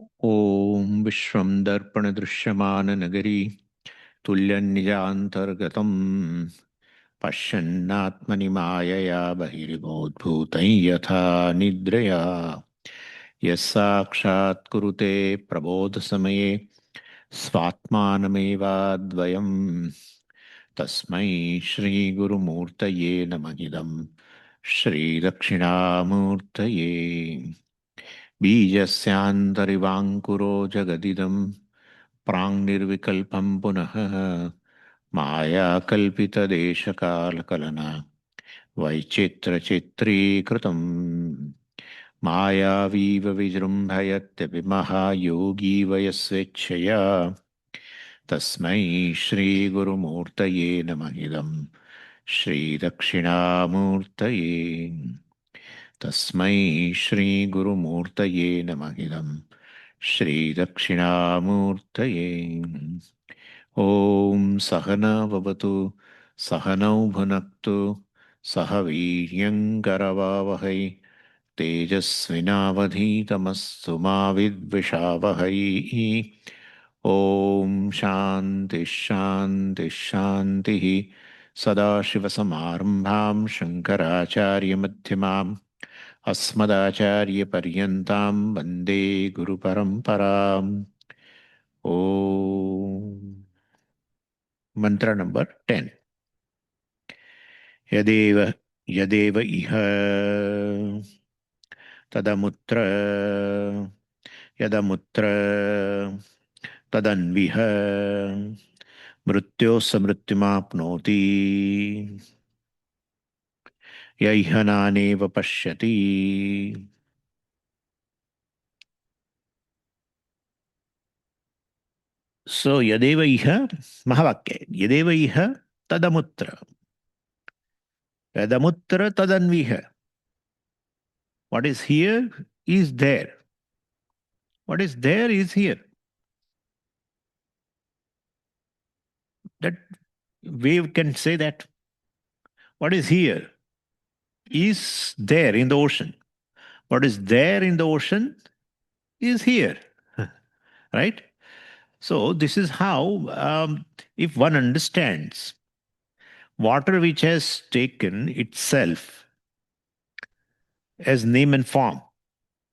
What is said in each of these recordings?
ॐ विश्वं दर्पणदृश्यमाननगरी तुल्यनिजान्तर्गतं पश्यन्नात्मनि मायया बहिर्भूतं यथा निद्रया यः साक्षात्कुरुते प्रबोधसमये स्वात्मानमेवाद्वयं तस्मै श्रीगुरुमूर्तये नमः इदं श्रीदक्षिणामूर्तये बीजस्यान्तरिवाङ्कुरो जगदिदं प्राङ्निर्विकल्पं पुनः मायाकल्पितदेशकालकलना वैचित्रचित्रीकृतम् मायावीव विजृम्भयत्यपि महायोगी वयस्वेच्छया तस्मै श्रीगुरुमूर्तये नमः इदं श्रीदक्षिणामूर्तये तस्मै श्रीगुरुमूर्तये नमः इदं श्रीदक्षिणामूर्तये ॐ सहना भवतु सहनौ भुनक्तु सह वीर्यङ्करवावहै तेजस्विनावधीतमस्तु मा विद्विषावहै ॐ शान्तिः शान्तिः शान्तिः सदाशिवसमारम्भां शङ्कराचार्यमध्यमाम् अस्मदाचार्यपर्यन्तां वन्दे गुरुपरम्पराम् ॐ मन्त्र नंबर 10 यदेव यदेव इह तदमुत्र यदमुत्र तदन्विह मृत्योः मृत्युमाप्नोति य इह नानेव पश्यति सो यदेव इह महावाक्य यदेव इह तदमुत्र यदमुत्र तदन्विह what is here is there what is there is here that we can say that what is here is there in the ocean. What is there in the ocean is here. Right? So, this is how, if one understands water which has taken itself as name and form,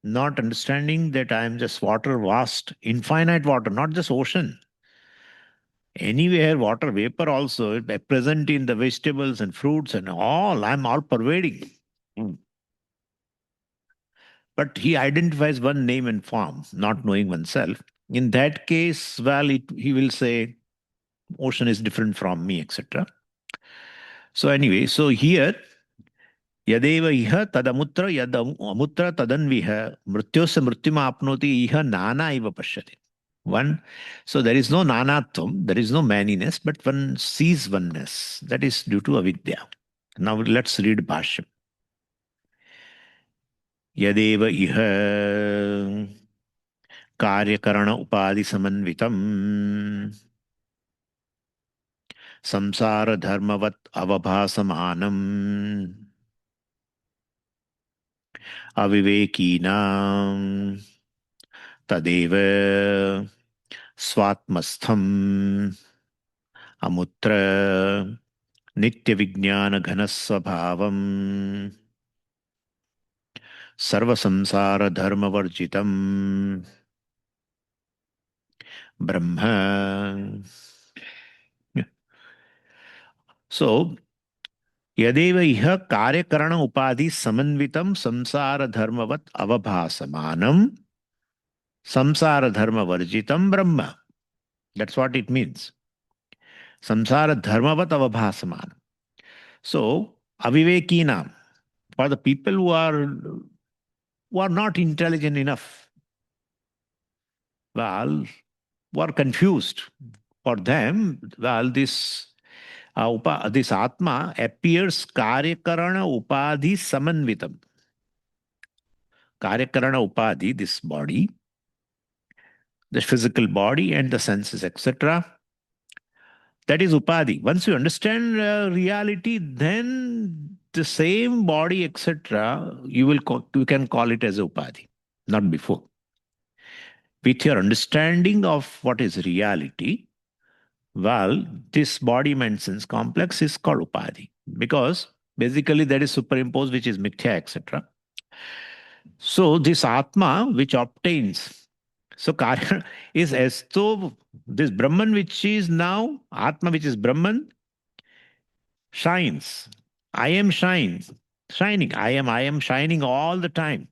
not understanding that I am just water, vast, infinite water, not just ocean. Anywhere, water vapor also present in the vegetables and fruits and all. I'm all pervading. But he identifies one name and form, not knowing oneself. In that case, well, he will say, ocean is different from me, etc. So anyway, so here, yadeva iha tadamutra yadamutra tadanviha mrityosya mrityuma apnoti iha nana iva pashyati. One, so there is no nanatvam, there is no maniness, but one sees oneness. That is due to avidya. Now let's read Bhashyam. Yadeva iha कार्यकरण उपाधि समन्वितम संसार धर्मवत् अवभासमानम अविवेकीनां तदेव स्वात्मस्थम अमुत्र नित्य विज्ञान घन स्वभावम सर्व संसार धर्मवर्जितम ब्रह्म. So, यदेव इह कार्यकरण उपाधि समन्वितम संसार धर्मवत् अवभासमानम samsara dharma varjitam brahma. That's what it means. Samsara dharmavat avabhasaman. So, avivekinam, for the people who are not intelligent enough, well, who are confused, for them, well, this Atma appears karyakarana upadhi samanvitam. Karyakarana upadhi, this body, the physical body and the senses, etc. That is upadhi. Once you understand reality, then the same body, etc., you can call it as upadhi, not before. with your understanding of what is reality, well, this body mind sense complex is called upadhi because basically that is superimposed, which is mithya, etc. So this Atma which obtains, so Karya is as though this Brahman which is now, Atma which is Brahman, shines. I am shining. I am shining all the time.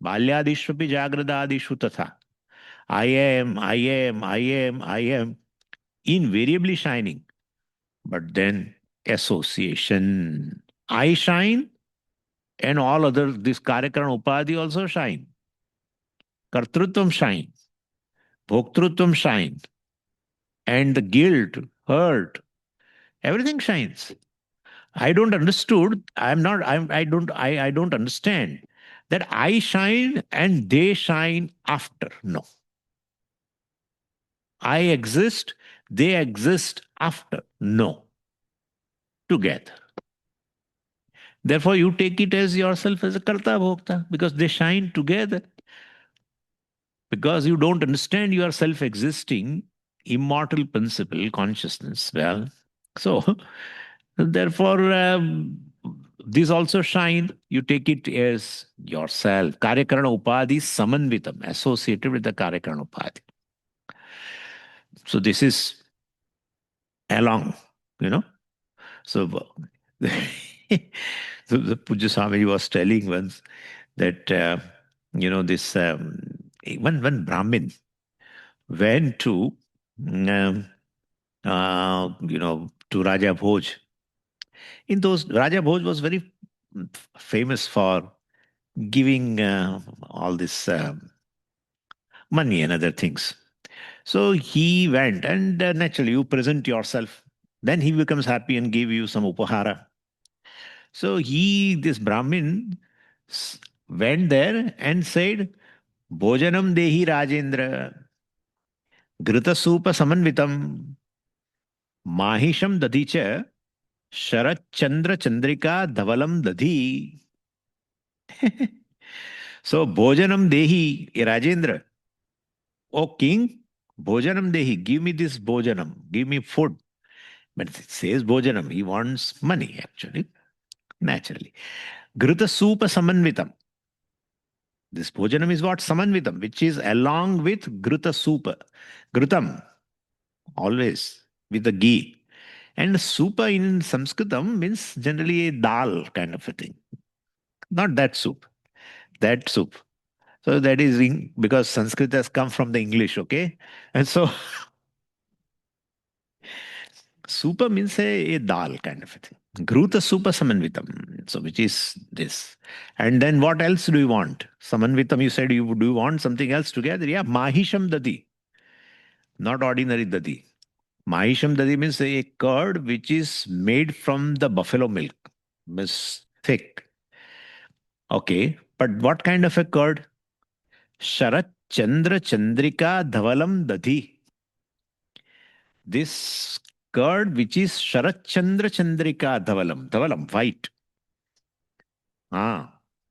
Balyadishvapi jagradadishu tatha. I am invariably shining. But then association. I shine and all other, this Karyakarana Upadhi also shine. Kartrutvam shine. Bhoktrutvam shine. And the guilt, hurt, everything shines. I don't understood. I don't understand that I shine and they shine after. No. I exist, they exist after. No. Together. Therefore, you take it as yourself as a karta bhokta because they shine together. Because you don't understand your self-existing immortal principle, consciousness. Well, so therefore, these also shine. You take it as yourself. Karyakarana upadhi samanvitam, associated with the Karyakarana upadhi. So this is along, you know. So, so the Puja Swami was telling once that, this one Brahmin went to, to Raja Bhoj. In those, Raja Bhoj was very famous for giving all this money and other things. So he went, and naturally, you present yourself. Then he becomes happy and give you some upahara. So this Brahmin, went there and said, Bhojanam dehi Rajendra, Gritasupa samanvitam, Mahisham dadicha, Sharat Chandra Chandrika Dhavalam Dadhi. So, Bhojanam Dehi, Rajendra, O king, Bhojanam Dehi, give me this Bhojanam, give me food. But it says Bhojanam, he wants money actually, naturally. Grita Supa Samanvitam. This Bhojanam is what? Samanvitam, which is along with Grita Supa. Gritam, always with the ghee. And Supa in Sanskritam means generally a dal kind of a thing. Not that soup. That soup. So that is because Sanskrit has come from the English, okay? And so super means a dal kind of a thing. Gruta super samanvitam. So which is this. And then what else do you want? Samanvitam, you said you do want something else together. Yeah, mahisham dadi. Not ordinary dadi. Mahisham dadi means a curd which is made from the buffalo milk. Means thick. Okay. But what kind of a curd? Sharat Chandra Chandrika Dhavalam Dadhi. This curd which is Sharat Chandra Chandrika Dhavalam. Dhavalam, white.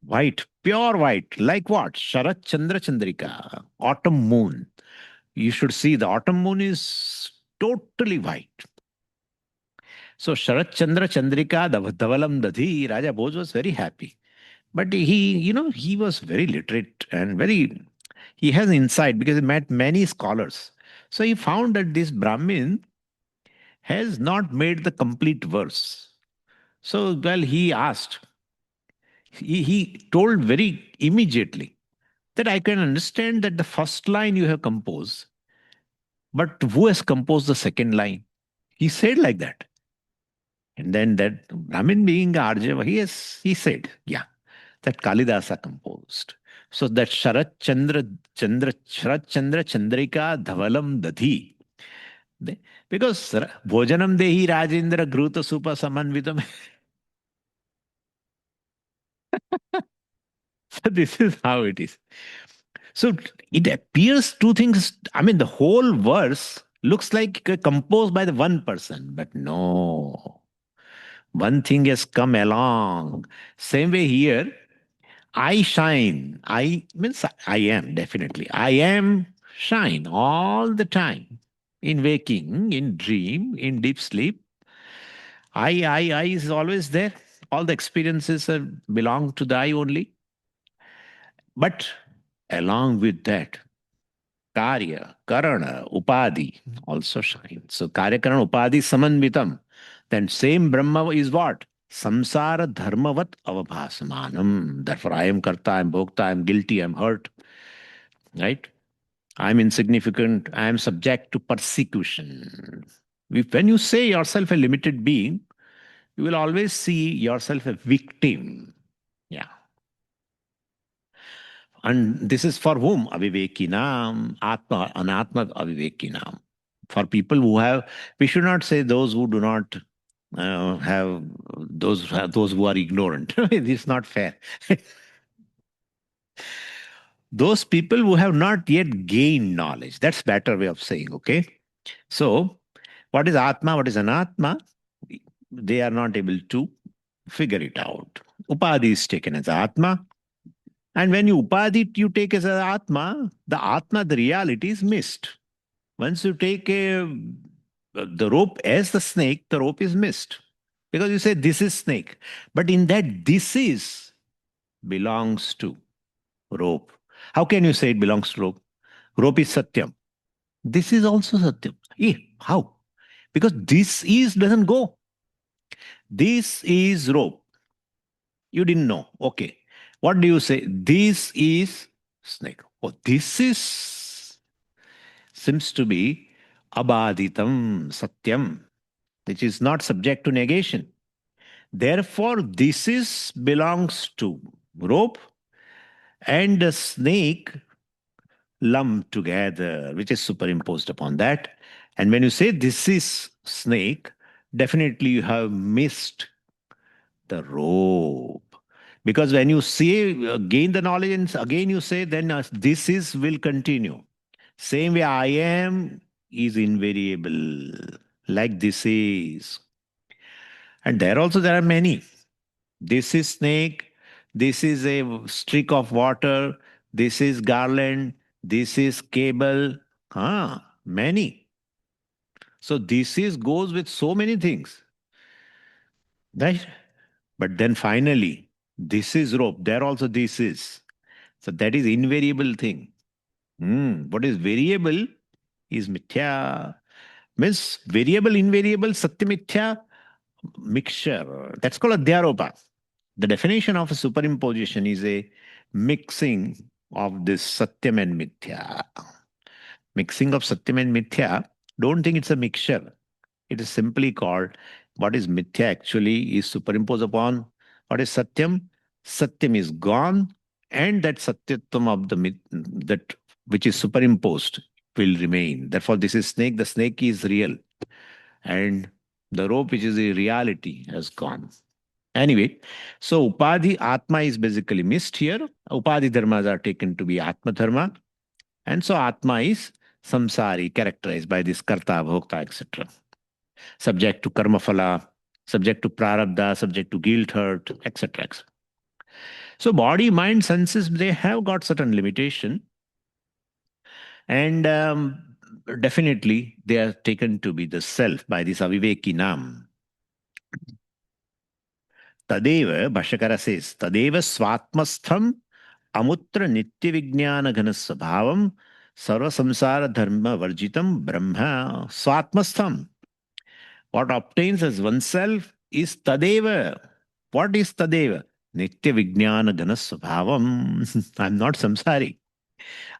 White, pure white. Like what? Sharat Chandra Chandrika. Autumn moon. You should see the autumn moon is totally white. So Sharat Chandra Chandrika Dhavalam Dadhi, Raja Bhoj was very happy. But he was very literate and he has insight because he met many scholars. So he found that this Brahmin has not made the complete verse. So, well, he asked, he told very immediately that I can understand that the first line you have composed, but who has composed the second line? He said like that. And then that Brahmin being Arjava, he said, yeah, that Kalidasa composed. So that Sharat Chandra Chandrika Dhavalam Dadhi. Because Bhojanam Dehi Rajendra Gruta Supa Samanvitam. So this is how it is. So it appears two things. I mean, the whole verse looks like composed by the one person, but no. One thing has come along. Same way here, I shine. I means I am, definitely. I am shine all the time. In waking, in dream, in deep sleep, I is always there. All the experiences belong to the I only. But along with that, Karya, Karana, Upadi also shine. So Karya, Karana, Upadi Samanvitam. Then same Brahma is what? Samsara Dharmavat Avabhasamanam. Therefore, I am Karta, I am Bhokta, I am guilty, I am hurt. Right? I am insignificant, I am subject to persecution. When you say yourself a limited being, you will always see yourself a victim. Yeah. And this is for whom? Avivekinam, Atma, Anatma Avivekinam. For people who have, we should not say those who do not have, those who are ignorant. It's not fair. Those people who have not yet gained knowledge. That's better way of saying, okay? So, what is Atma? What is Anatma? They are not able to figure it out. Upadhi is taken as Atma. And when you Upadhi you take as Atma, the reality is missed. Once you take the rope as the snake, the rope is missed. Because you say this is snake. But in that this is belongs to rope. How can you say it belongs to rope? Rope is Satyam. This is also Satyam. How? Because this is doesn't go. This is rope. You didn't know. Okay. What do you say? This is snake. Oh, this is seems to be abaditam satyam, which is not subject to negation. Therefore, this is belongs to rope and the snake lumped together, which is superimposed upon that. And when you say this is snake, definitely you have missed the rope. Because when you say gain the knowledge and again you say then this is will continue. Same way I am is invariable, like this is. And there also there are many. This is snake, this is a streak of water, this is garland, this is cable. Many. So this is goes with so many things. Right? But then finally, this is rope. There also this is. So that is invariable thing. What is variable is mithya. Means variable, invariable, satya mithya, mixture. That's called adhyaropa. The definition of a superimposition is a mixing of this satyam and mithya. Mixing of satyam and mithya, don't think it's a mixture. It is simply called what is mithya actually is superimposed upon what is satyam. Satyam is gone, and that satyatvam of that which is superimposed will remain. Therefore, this is snake. The snake is real, and the rope, which is a reality, has gone. Anyway, so Upadhi Atma is basically missed here. Upadhi dharmas are taken to be Atma dharma. And so Atma is samsari, characterized by this karta, bhokta, etc. Subject to karma phala, subject to prarabdha, subject to guilt, hurt, etc. So body, mind, senses, they have got certain limitation. And definitely they are taken to be the self by this aviveki nam. Tadeva, Bhashakara says, Tadeva swatmastham amutra nitya vijnana ghana sabhavam sarva samsara dharma varjitam brahma swatmastham. What obtains as oneself is Tadeva. What is Tadeva? Nitya vijnana ghana sabhavam. I'm not samsari.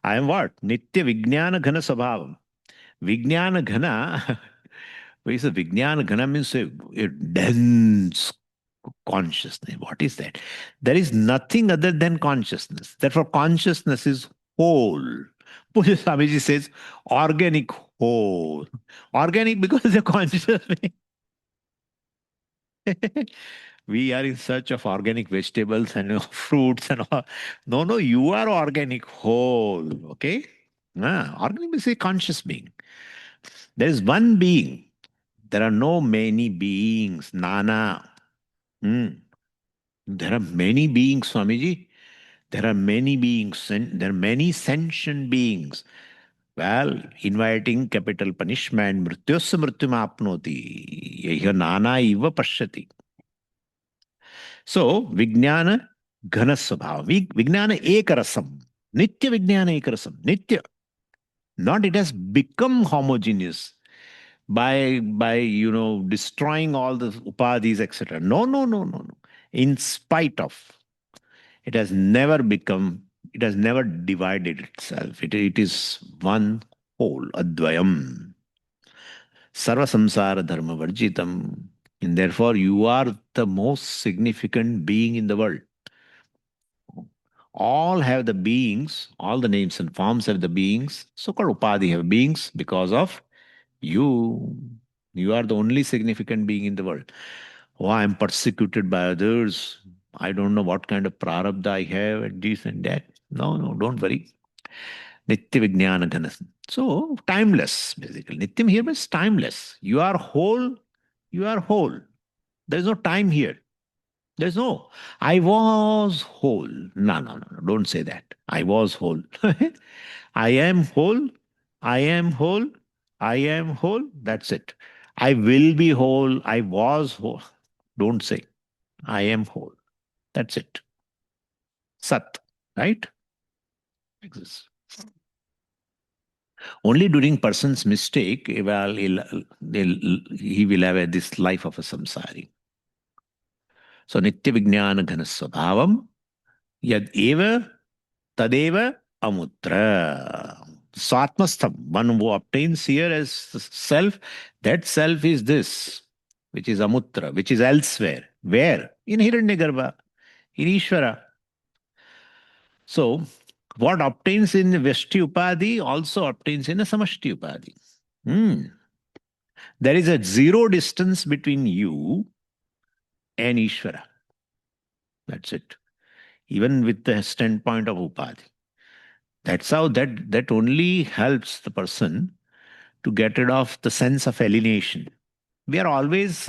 I am what? Nitya vijnana ghana sabhavam. Vijnana ghana, what is a vijnana ghana means a dense consciousness. What is that? There is nothing other than consciousness. Therefore, consciousness is whole. Puja Swamiji says organic whole. Organic because the conscious. We are in search of organic vegetables and fruits and all. No, no, you are organic whole. Okay? Organic is a conscious being. There is one being. There are no many beings. Nana. Hmm. There are many beings, Swamiji. There are many beings. There are many sentient beings. Well, inviting capital punishment, mrityosya mrityum apnoti, yaha nana iva pashyati. So, Vijnana Ghana Swabhava. Vijnana Ekarasam. Nitya Vijnana Ekarasam. Nitya. Not it has become homogeneous by destroying all the upadhis, etc. No, no, no, no, no. In spite of, it has never become, it has never divided itself. It is one whole, Advayam. Sarva samsara dharma varjitam. And therefore, you are the most significant being in the world. All have the beings, all the names and forms have the beings, so-called upadhi have beings because of you. You are the only significant being in the world. Oh, I am persecuted by others. I don't know what kind of prarabdha I have and this and that. No, no, don't worry. Nitya Vijnana Ghanas. So, timeless, basically. Nityam here means timeless. You are whole, you are whole. There is no time here. There's no, I was whole. No, no, no, no. Don't say that. I was whole. I am whole. I am whole. I am whole. That's it. I will be whole. I was whole. Don't say. I am whole. That's it. Sat. Right? Exists. Only during person's mistake, well, he will have this life of a samsari. So, Nitya Vijnana Ghana Swabhavam Yad Eva Tadeva Amutra. Swatmastham, one who obtains here as self, that self is this, which is Amutra, which is elsewhere. Where? In Hiranyagarbha, in Ishvara. So, what obtains in Veshti Upadhi also obtains in a Samashti Upadhi. There is a zero distance between you and Ishvara. That's it. Even with the standpoint of Upadhi. That's how that only helps the person to get rid of the sense of alienation. We are always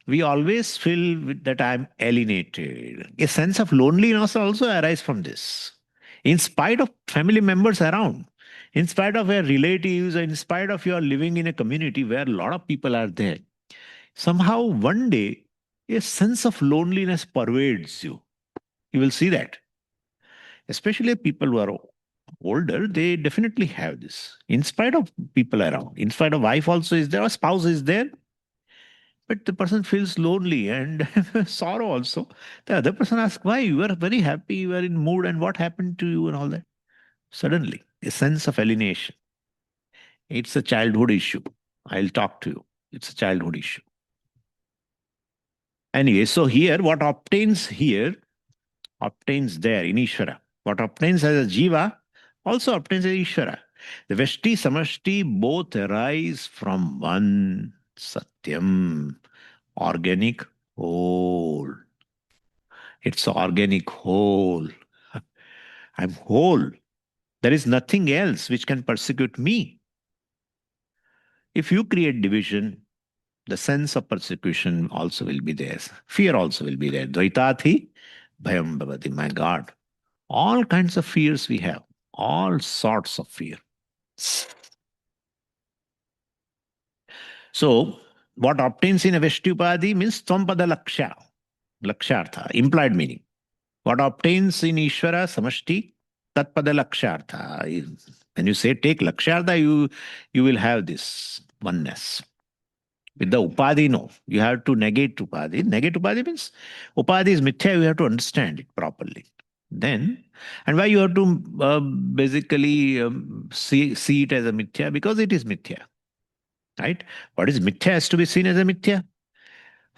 we always feel that I'm alienated. A sense of loneliness also arises from this. In spite of family members around, in spite of your relatives, in spite of your living in a community where a lot of people are there, somehow one day a sense of loneliness pervades you. You will see that. Especially people who are older, they definitely have this. In spite of people around, in spite of wife also is there, or spouse is there, but the person feels lonely and sorrow also. The other person asks, why? You are very happy, you are in mood, and what happened to you and all that. Suddenly, a sense of alienation. It's a childhood issue. I'll talk to you. It's a childhood issue. Anyway, so here, what obtains here, obtains there in Ishvara. What obtains as a jiva also obtains as Ishvara. The Veshti, Samashti both arise from one Satyam, organic whole. It's organic whole. I'm whole. There is nothing else which can persecute me. If you create division, the sense of persecution also will be there. Fear also will be there. Dvaitati bhayam bhavati. My God. All kinds of fears we have. All sorts of fear. So, what obtains in a Veshtupadi means Tsampada Laksha. Lakshartha, implied meaning. What obtains in Ishvara, Samashti, Tatpada Lakshartha. When you say take Lakshartha, you will have this oneness. With the Upadhi, no. You have to negate Upadhi. Negate Upadhi means Upadhi is mithya, you have to understand it properly. Then, and why you have to basically see it as a mithya? Because it is mithya. Right? What is mithya has to be seen as a mithya.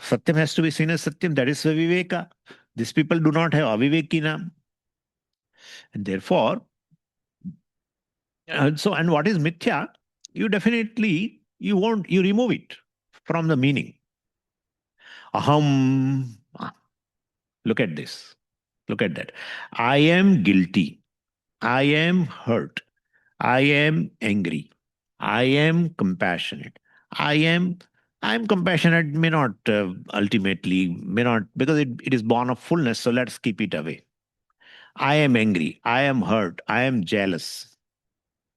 Satyam has to be seen as Satyam. That is Viveka. These people do not have Avivekina. And therefore, and what is mithya? You definitely, you remove it from the meaning. Aham. Look at this. Look at that. I am guilty. I am hurt. I am angry. I am compassionate. I am compassionate may not ultimately, may not, because it is born of fullness, so let's keep it away. I am angry. I am hurt. I am jealous.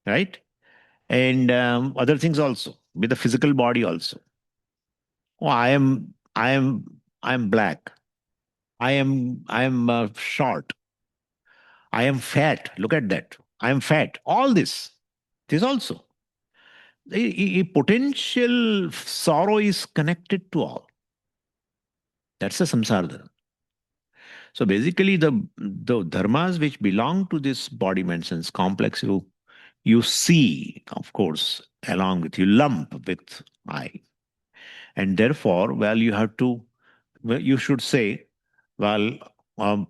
Right? and other things also with the physical body also. Oh, I am black. I am short. I am fat. Look at that. I am fat. All this also. A potential sorrow is connected to all. That's the samsara dharma. So basically, the dharmas which belong to this body, mind, sense complex, you see, of course, along with you lump with I, and therefore, well, you have to, well, you should say, well,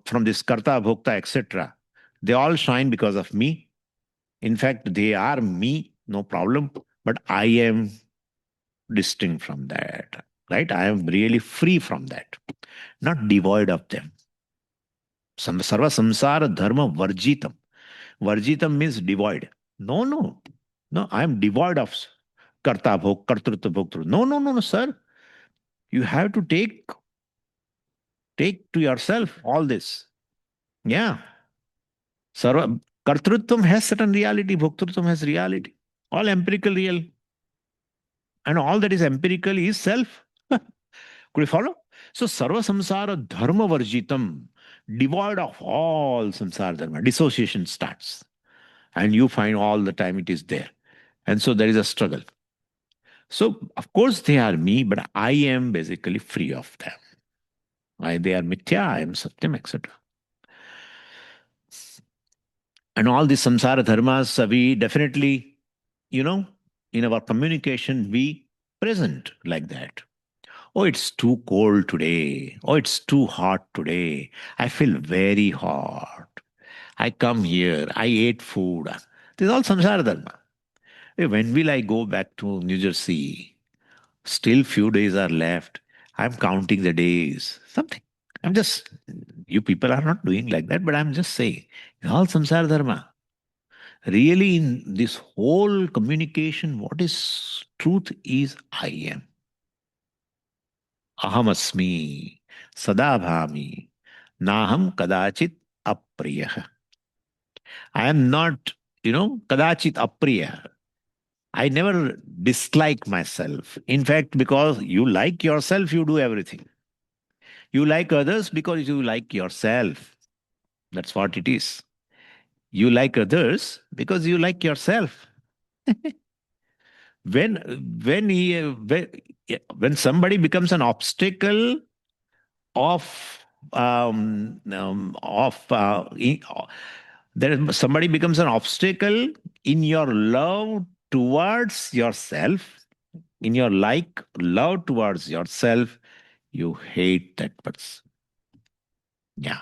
from this karta, bhokta, etc. They all shine because of me. In fact, they are me, no problem. But I am distinct from that, right? I am really free from that, not devoid of them. Sarva samsara dharma varjitam. Varjitam means devoid. No, no, no. I am devoid of karta bhog, kartrutva bhoktru. No, no, no, no, sir. You have to take to yourself all this. Yeah. Sarva kartrutvam has certain reality, bhoktrutvam has reality. All empirical real. And all that is empirical is self. Could you follow? So sarva samsara dharma varjitam, devoid of all samsara dharma, dissociation starts. And you find all the time it is there. And so there is a struggle. So, of course, they are me, but I am basically free of them. They are mithya, I am satyam, etc. And all these samsara dharmas, we definitely, you know, in our communication, we present like that. Oh, it's too cold today. Oh, it's too hot today. I feel very hot. I come here. I ate food. This is all samsara dharma. Hey, when will I go back to New Jersey? Still few days are left. I'm counting the days. Something. I'm just, you people are not doing like that, but I'm just saying. It's all samsara dharma. Really, in this whole communication, what is truth is I am. Ahamasmi, sadabhami, naham kadachit apriyah. I am not, kadachit apriyah. I never dislike myself. In fact, because you like yourself, you do everything. You like others because you like yourself. That's what it is. You like others because you like yourself. when when he when somebody becomes an obstacle of there somebody becomes an obstacle in your love towards yourself, in your love towards yourself, you hate that person. Yeah,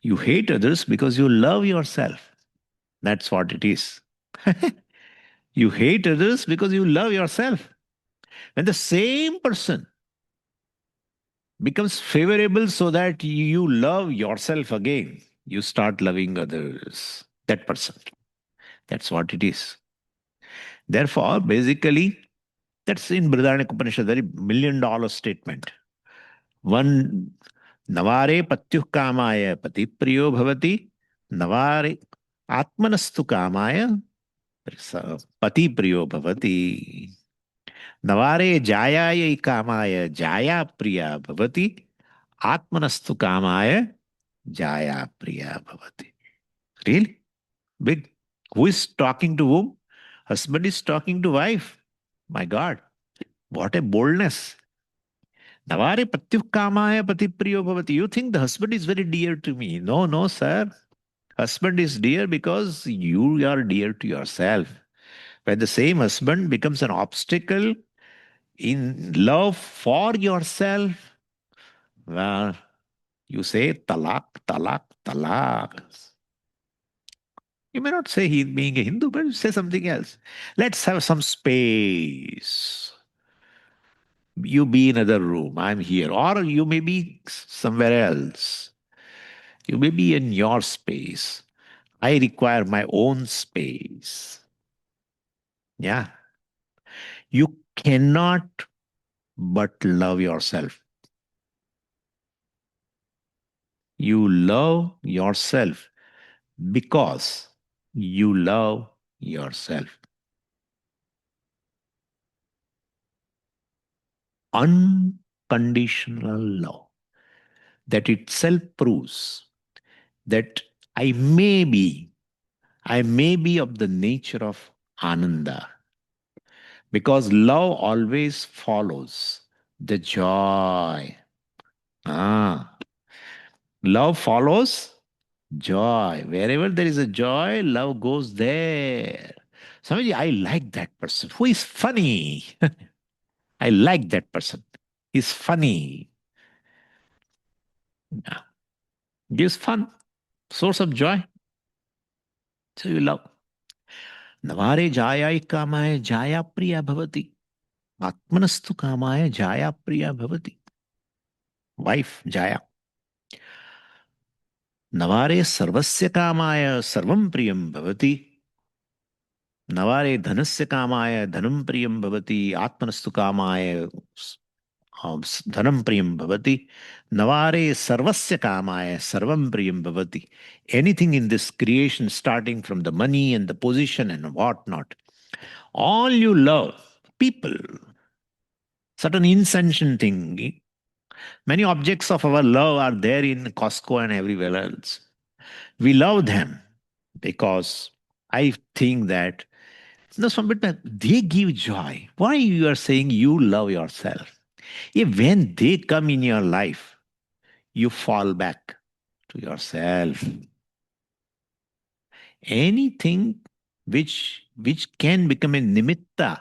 you hate others because you love yourself. That's what it is. You hate others because you love yourself. When the same person becomes favorable so that you love yourself again, you start loving others. That person. That's what it is. Therefore, basically, that's in Brihadaranyaka Upanishad, very $1,000,000 statement. One Navare patyuh kamaya pati priyo bhavati, Navare atmanastu kamaya pati priyo bhavati. Navare jayaya kamaya jaya priya bhavati, atmanastu kamaya jaya priya bhavati. Really? Big. Who is talking to whom? Husband is talking to wife. My God, what a boldness. Navare patyuh kamaya pati priyo bhavati. You think the husband is very dear to me. No, no, sir. Husband is dear because you are dear to yourself. When the same husband becomes an obstacle in love for yourself, well, you say talak, talak, talak. You may not say he being a Hindu, but you say something else. Let's have some space. You be in another room. I'm here. Or you may be somewhere else. You may be in your space. I require my own space. Yeah. You cannot but love yourself. You love yourself because you love yourself. unconditional love. That itself proves that I may be, I may be of the nature of Ananda. Because love always follows the joy. Ah, love follows joy. Wherever there is a joy, love goes there. Swamiji, I like that person who is funny. I like that person. He's funny. Yeah. Gives fun, source of joy. So you love. Navare jayai kamaya jaya priya bhavati. Atmanastu kamaya jaya priya bhavati. Wife Jaya. Navare sarvasya kamaya sarvam priyam bhavati. Navare dhanasya kamaya dhanam priyam bhavati. Atmanastu kamaya dhanam priyam bhavati. Navare sarvasya kamaya sarvam priyam bhavati. Anything in this creation, starting from the money and the position and what not, all you love, people, certain insentient thing. Many objects of our love are there in Costco and everywhere else. We love them because I think that no, but they give joy. Why you are saying you love yourself? If when they come in your life, you fall back to yourself. Anything which can become a nimitta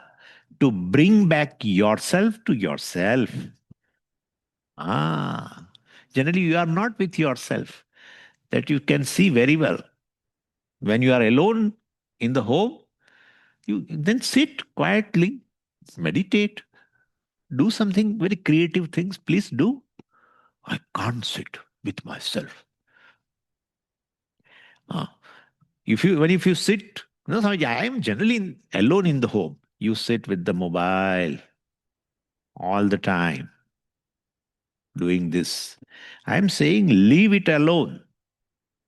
to bring back yourself to yourself. Generally you are not with yourself. That you can see very well. When you are alone in the home, you then sit quietly, meditate, do something very creative things. Please do. I can't sit with myself. Ah, if you sit, no, Swamiji, I am generally alone in the home. You sit with the mobile all the time, doing this. I am saying leave it alone.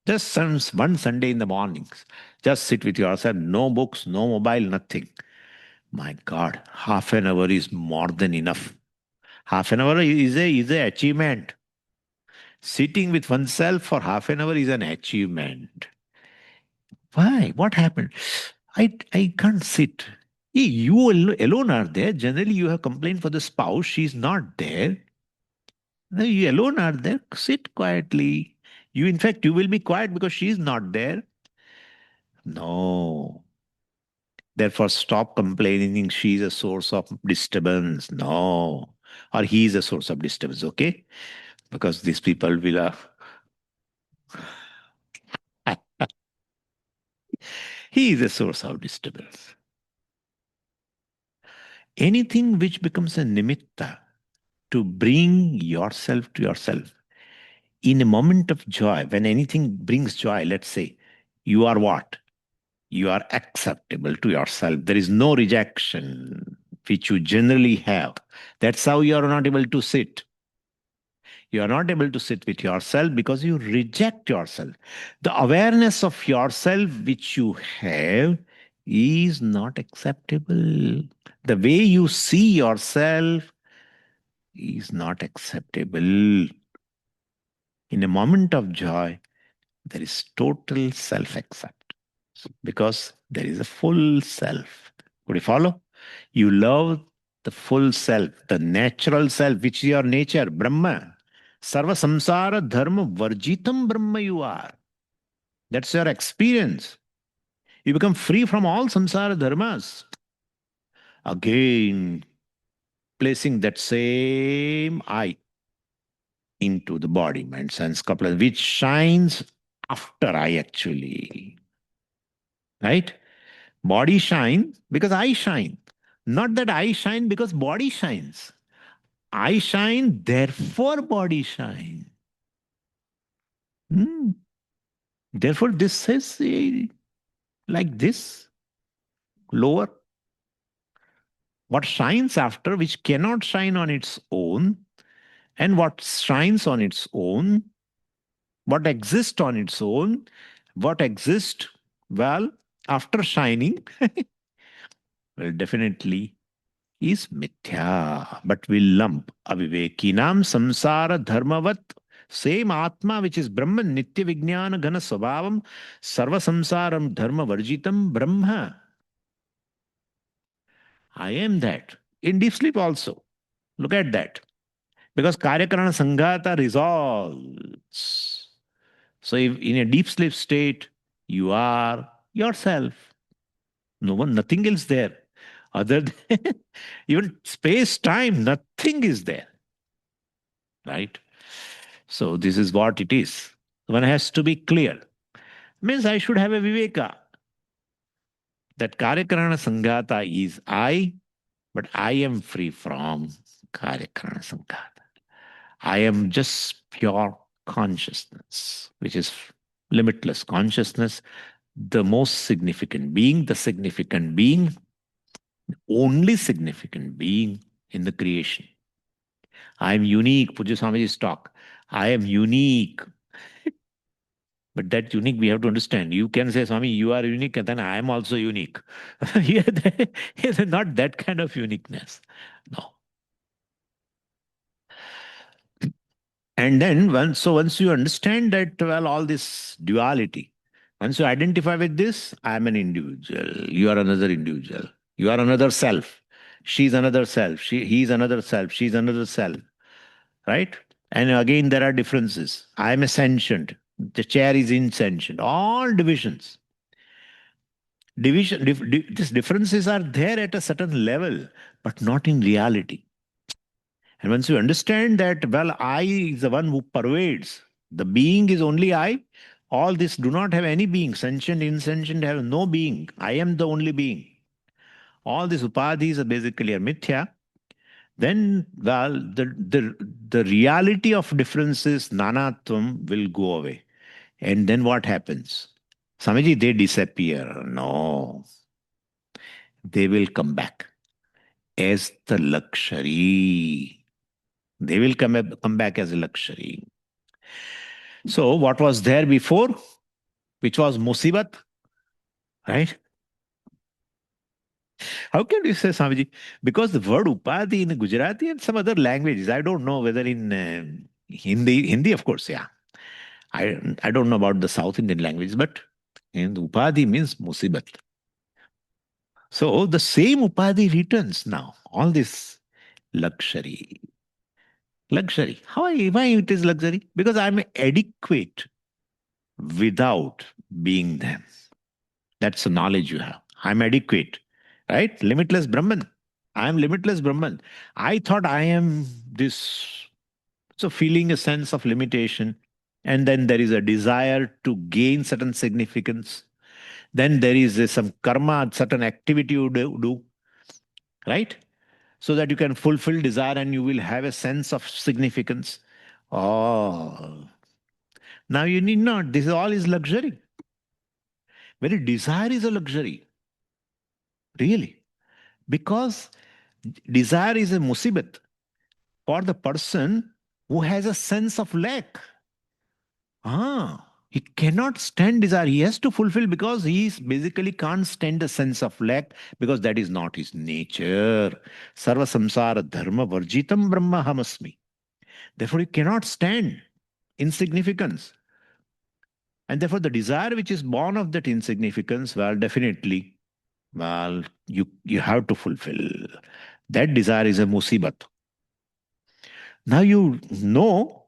Just one Sunday in the mornings, just sit with yourself. No books, no mobile, nothing. My God, half an hour is more than enough. Half an hour is a achievement. Sitting with oneself for half an hour is an achievement. Why? What happened? I can't sit. You alone are there. Generally, you have complained for the spouse. She's not there. No, you alone are there. Sit quietly. You, in fact, you will be quiet because she's not there. No. Therefore, stop complaining. She's a source of disturbance. No. Or he is a source of disturbance. Okay? Because these people will. He is a source of disturbance. Anything which becomes a nimitta to bring yourself to yourself in a moment of joy, when anything brings joy, let's say, you are what? You are acceptable to yourself. There is no rejection, which you generally have. That's how you are not able to sit. You are not able to sit with yourself because you reject yourself. The awareness of yourself which you have is not acceptable. The way you see yourself is not acceptable. In a moment of joy, there is total self acceptance because there is a full self. Could you follow? You love the full self, the natural self, which is your nature, Brahma. Sarva samsara dharma varjitam Brahma you are. That's your experience. You become free from all samsara dharmas. Again, placing that same I into the body, mind, sense, couple, which shines after I actually. Right? Body shine because I shine. Not that I shine because body shines. I shine, therefore body shine. Hmm. Therefore, this says like this, lower. What shines after, which cannot shine on its own, and what shines on its own, what exists on its own, what exists, well, after shining, well, definitely is mithya. But we lump avivekinam samsara dharmavat, same Atma which is Brahman, Nitya Vijnana Gana Swabhavam, Sarva Samsaram Dharma Varjitam Brahma. I am that. In deep sleep also. Look at that. Because Karyakarana Sanghata resolves. So if in a deep sleep state, you are yourself. No one, nothing else there. Other than even space, time, nothing is there. Right? So this is what it is. One has to be clear. Means I should have a viveka. That Karyakarana Sanghata is I, but I am free from Karyakarana Sanghata. I am just pure consciousness, which is limitless consciousness, the most significant being, the significant being, only significant being in the creation. I am unique. Pujya Swamiji's talk. I am unique. But that unique we have to understand. You can say, Swami, you are unique, and then I am also unique. Yeah, not that kind of uniqueness. No. And then once you understand that, well, all this duality, once you identify with this, I am an individual. You are another individual. You are another self. She's another self. He's another self. She's another self. Right? And again, there are differences. I am a sentient. The chair is insentient. All divisions. These differences are there at a certain level, but not in reality. And once you understand that, well, I is the one who pervades, the being is only I, all this do not have any being. Sentient, insentient have no being. I am the only being. All these upadhis are basically are mithya. Then, well, the reality of differences, nanatvam, will go away. And then what happens? Swamiji, they disappear. No, they will come back as the luxury. They will come back as a luxury. So what was there before, which was musibat, right? How can you say, Swamiji? Because the word upadhi in Gujarati and some other languages, I don't know whether in Hindi, of course, yeah. I don't know about the South Indian language, but in upadhi means musibat. So the same upadhi returns now. All this luxury. Luxury. Why it is luxury? Because I'm adequate without being them. That's the knowledge you have. I'm adequate, right? Limitless Brahman. I am limitless Brahman. I thought I am this. So feeling a sense of limitation, and then there is a desire to gain certain significance. Then there is some karma, certain activity you do, right? So that you can fulfill desire and you will have a sense of significance. Oh, now you need not. This all is luxury. Very desire is a luxury. Really. Because desire is a musibat for the person who has a sense of lack. He cannot stand desire. He has to fulfill because he basically can't stand the sense of lack because that is not his nature. Sarva samsara dharma varjitam brahma hamasmi. Therefore, he cannot stand insignificance. And therefore, the desire which is born of that insignificance, well, definitely, well, you have to fulfill. That desire is a musibat. Now you know,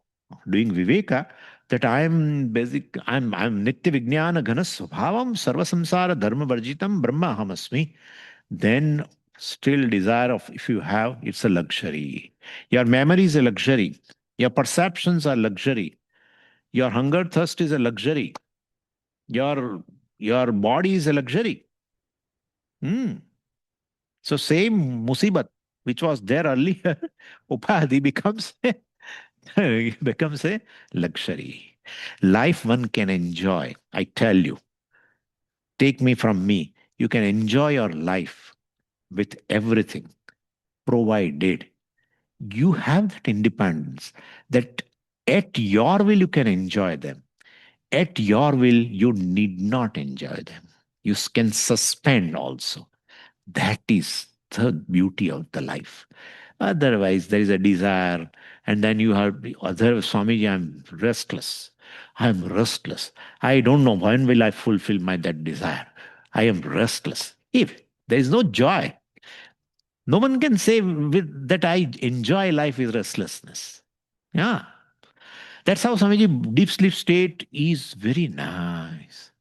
doing Viveka, that I'm Nitya Vijnana Ghana Swabhavam Sarva Samsara Dharma Varjitam Brahma Hamasmi. Then still desire of, if you have, it's a luxury. Your memory is a luxury. Your perceptions are luxury. Your hunger, thirst is a luxury. Your body is a luxury. So same musibat, which was there earlier, upadhi becomes a luxury. Life one can enjoy. I tell you, take me from me. You can enjoy your life with everything, provided you have that independence, that at your will you can enjoy them. At your will, you need not enjoy them. You can suspend also. That is the beauty of the life. Otherwise, there is a desire, and then you have the other Swamiji, I'm restless. I'm restless. I don't know when will I fulfill my that desire. I am restless. If there is no joy, no one can say that I enjoy life with restlessness. Yeah. That's how Swamiji deep sleep state is very nice.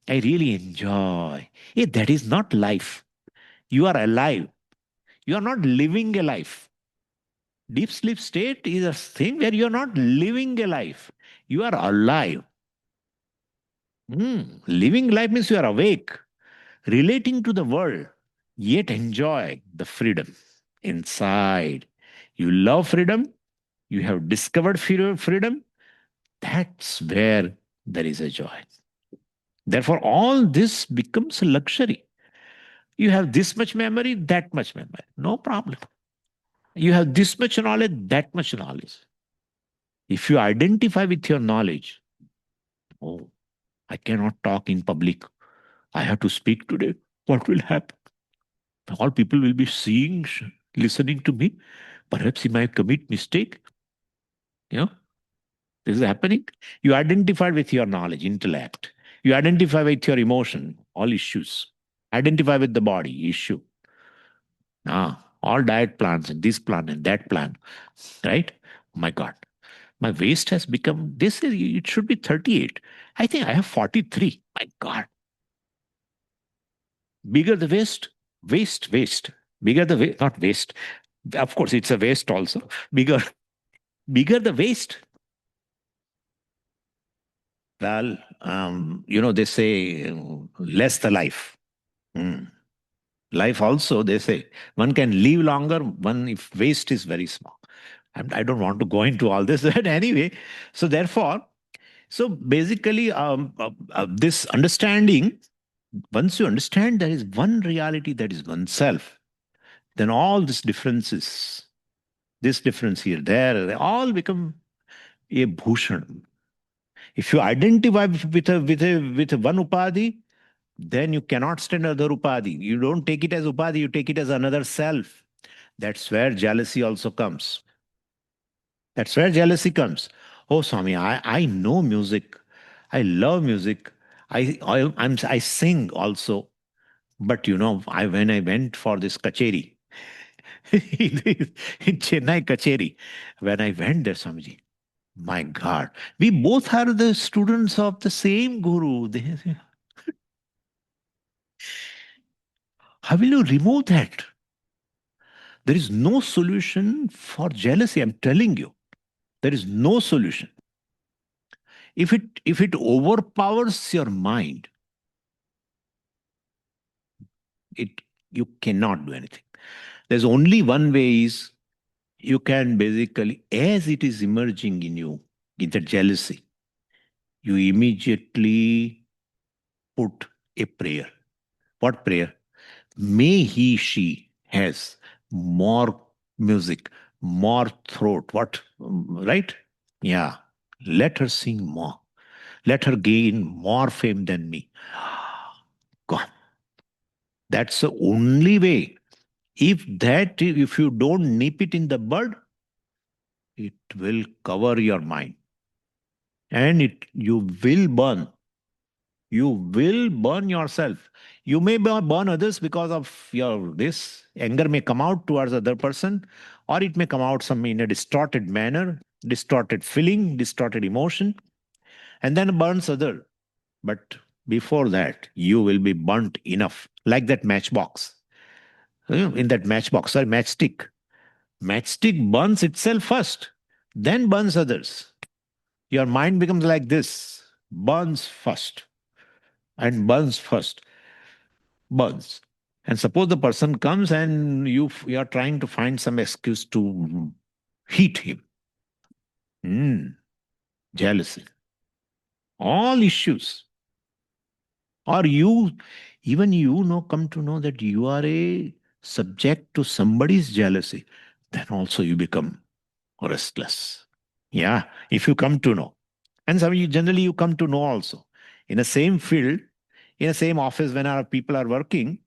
I really enjoy. That is not life. You are alive. You are not living a life. Deep sleep state is a thing where you are not living a life. You are alive. Living life means you are awake, relating to the world, yet enjoy the freedom inside. You love freedom. You have discovered freedom. That's where there is a joy. Therefore, all this becomes a luxury. You have this much memory, that much memory. No problem. You have this much knowledge, that much knowledge. If you identify with your knowledge, oh, I cannot talk in public. I have to speak today. What will happen? All people will be seeing, listening to me. Perhaps he might commit mistake. You know, this is happening. You identify with your knowledge, intellect. You identify with your emotion, all issues. Identify with the body, issue. All diet plans and this plan and that plan, right? Oh my God. My waist has become, they say it should be 38. I think I have 43. My God. Bigger the waist. Bigger the waist, not waist. Of course, it's a waist also. Bigger the waist. Well, they say less the life. Mm. Life also, they say, one can live longer, one if waist is very small. I don't want to go into all this, but anyway, so therefore, so basically, this understanding, once you understand there is one reality that is oneself, then all these differences, this difference here, there, they all become a bhushan. If you identify with one upadhi, then you cannot stand other upadhi. You don't take it as upadhi, you take it as another self. That's where jealousy also comes. That's where jealousy comes. Oh, Swami, I know music. I love music. I sing also. But when I went for this kacheri, in Chennai kacheri, when I went there, Swamiji, my God, we both are the students of the same guru. How will you remove that? There is no solution for jealousy. I'm telling you, there is no solution. If it overpowers your mind, it you cannot do anything. There's only one way is you can basically, as it is emerging in you, in the jealousy, you immediately put a prayer. What prayer? May he, she has more music, more throat. What? Right? Yeah. Let her sing more. Let her gain more fame than me. God, that's the only way. If you don't nip it in the bud, it will cover your mind. And you will burn. You will burn yourself. You may burn others because of your this. Anger may come out towards other person, or it may come out some in a distorted manner, distorted feeling, distorted emotion, and then burns other. But before that, you will be burnt enough, like that matchbox. In that matchbox, sorry, matchstick. Matchstick burns itself first, then burns others. Your mind becomes like this, burns first, and burns first, burns. And suppose the person comes and you are trying to find some excuse to heat him. Jealousy. All issues. Or even come to know that you are a subject to somebody's jealousy, then also you become restless. Yeah, if you come to know. And generally you come to know also. In the same field, in the same office, when our people are working,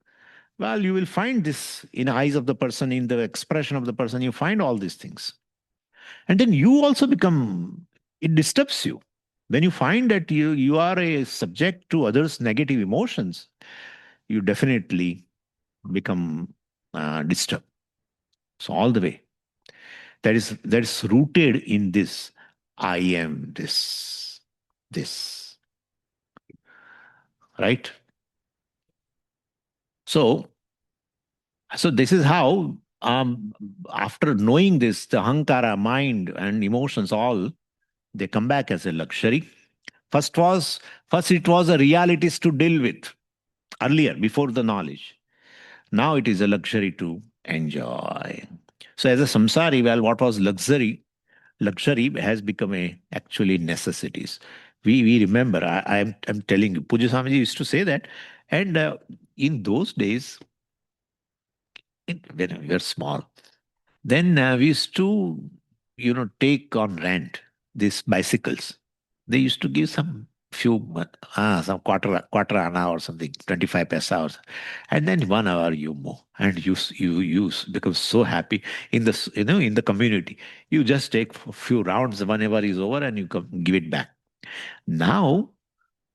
Well, you will find this in eyes of the person, in the expression of the person. You find all these things. And then you also become, it disturbs you. When you find that you are a subject to others' negative emotions, you definitely become disturbed. So all the way. That is rooted in this. I am this. This. Right? So So this is how, after knowing this, the ahankara, mind and emotions, all they come back as a luxury. First was first it was a realities to deal with earlier before the knowledge. Now it is a luxury to enjoy. So as a samsari, well, what was luxury has become a actually necessities. We remember. I'm telling you, Puja Swamiji used to say that, and in those days, when we were small. Then we used to, take on rent these bicycles. They used to give some quarter an hour or something, 25 paisa or, and then 1 hour you move and you become so happy in the community. You just take a few rounds whenever is over and you come give it back. Now,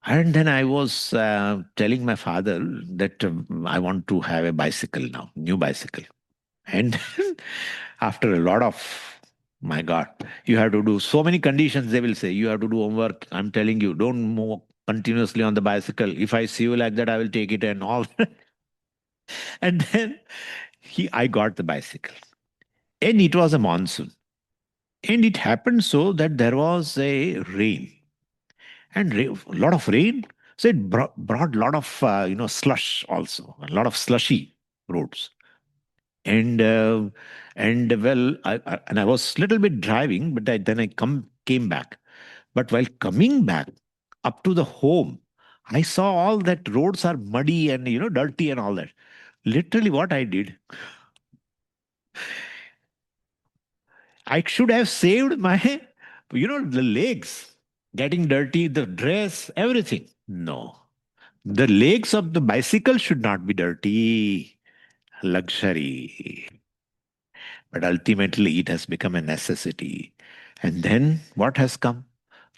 and then I was telling my father that I want to have a bicycle now, new bicycle. And after a lot of, my God, you have to do so many conditions, they will say. You have to do homework. I'm telling you, don't move continuously on the bicycle. If I see you like that, I will take it and all. And then I got the bicycle. And it was a monsoon. And it happened so that there was a rain. And a lot of rain. So it brought a lot of, slush also, a lot of slushy roads. And well, I was little bit driving, but then I came back. But while coming back up to the home, I saw all that roads are muddy and dirty and all that. Literally, what I did, I should have saved my the legs getting dirty, the dress, everything. No, the legs of the bicycle should not be dirty. Luxury. But ultimately, it has become a necessity. And then what has come?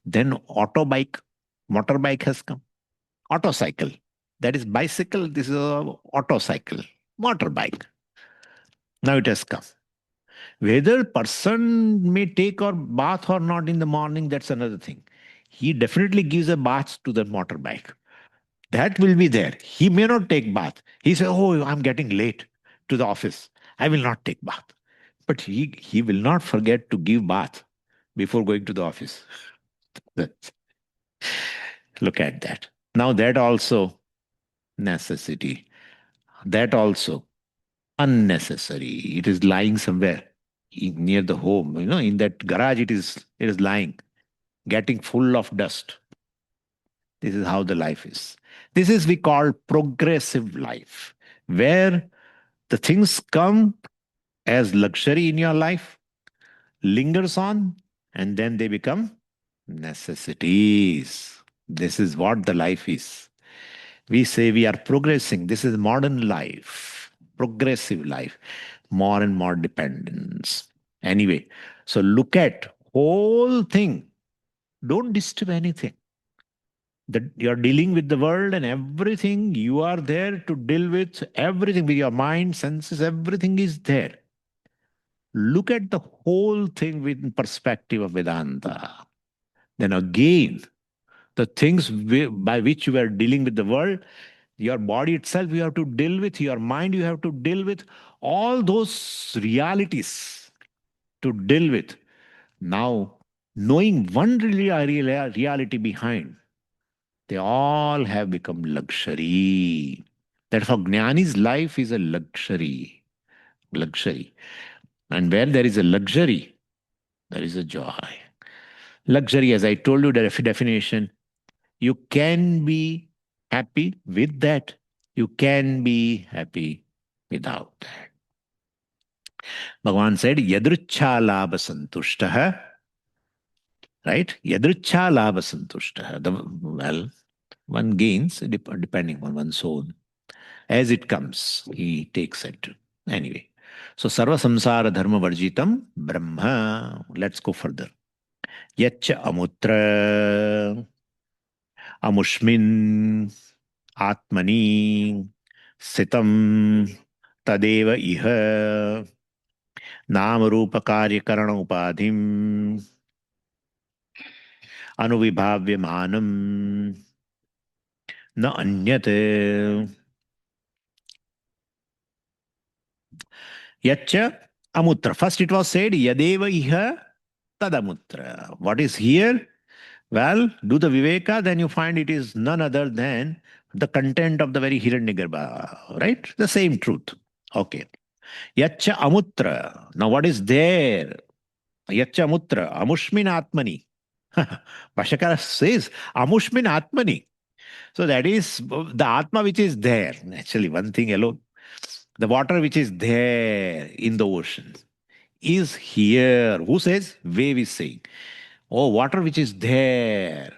Then motorbike has come. Autocycle. That is bicycle. This is a autocycle. Motorbike. Now it has come. Whether person may take or bath or not in the morning, that's another thing. He definitely gives a bath to the motorbike. That will be there. He may not take bath. He says, "Oh, I'm getting late to the office. I will not take bath." But he will not forget to give bath before going to the office. Look at that. Now that also necessity. That also unnecessary. It is lying somewhere near the home. In that garage it is lying, getting full of dust. This is how the life is. This is we call progressive life, where the things come as luxury in your life, lingers on, and then they become necessities. This is what the life is. We say we are progressing. This is modern life, progressive life, more and more dependence. Anyway, so look at whole thing. Don't disturb anything. That you're dealing with the world and everything, you are there to deal with everything with your mind, senses, everything is there. Look at the whole thing with perspective of Vedanta. Then again, the things by which you are dealing with the world, your body itself you have to deal with, your mind you have to deal with, all those realities to deal with. Now, knowing one reality behind, they all have become luxury. Therefore, Jnani's life is a luxury. Luxury. And where there is a luxury, there is a joy. Luxury, as I told you, the definition, you can be happy with that. You can be happy without that. Bhagavan said, Yadricha labha santushtaha. Right? Yadricha labha santushtaha. Well, one gains depending on one's own. As it comes, he takes it. Anyway, so sarva samsara dharma varjitam brahma. Let's go further. Yacha amutra amushmin atmani sitam tadeva iha नाम रूप कार्य करण उपाधिम अनुविभाव्यमानम न अन्यत यच्च amutra. First it was said yadeva iha tadamutra. What is here? Well, do the viveka, then you find it is none other than the content of the very Hiranyagarbha, right? The same truth. Okay. Yacha amutra. Now what is there? Yacha amutra. Amushmin atmani. Bhashyakara says amushmin atmani. So that is the Atma which is there. Actually, one thing alone. The water which is there in the ocean is here. Who says? Wave is saying. Oh, water which is there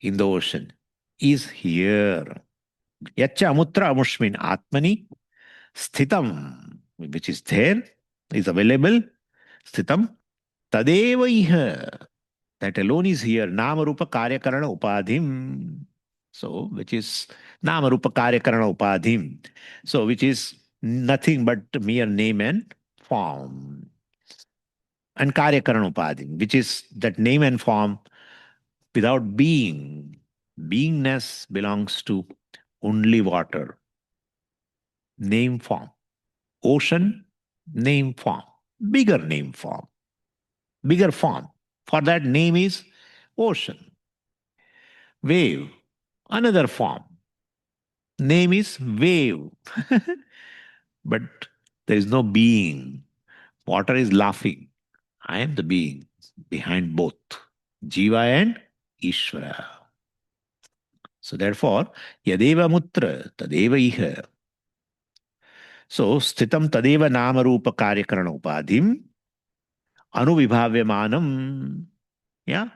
in the ocean is here. Yacha amutra amushmin atmani sthitam, which is there, is available. Sthitam tadeva iha. That alone is here. Nama rupa karya karana upadhim. So, which is Nama Rupa Karya Karana Upadhim. So, which is nothing but mere name and form. And Karya Karana Upadhim, which is that name and form without being. Beingness belongs to only water. Name form. Ocean, name form. Bigger name form. Bigger form. For that name is ocean. Wave, another form. Name is wave. But there is no being. Water is laughing. I am the being behind both Jiva and Ishvara. So therefore, Yadeva Mutra Tadeva Iha. So Sthitam Tadeva Nama Rupa Karyakarana Upadhim Anuvibhavyamanam. Yeah.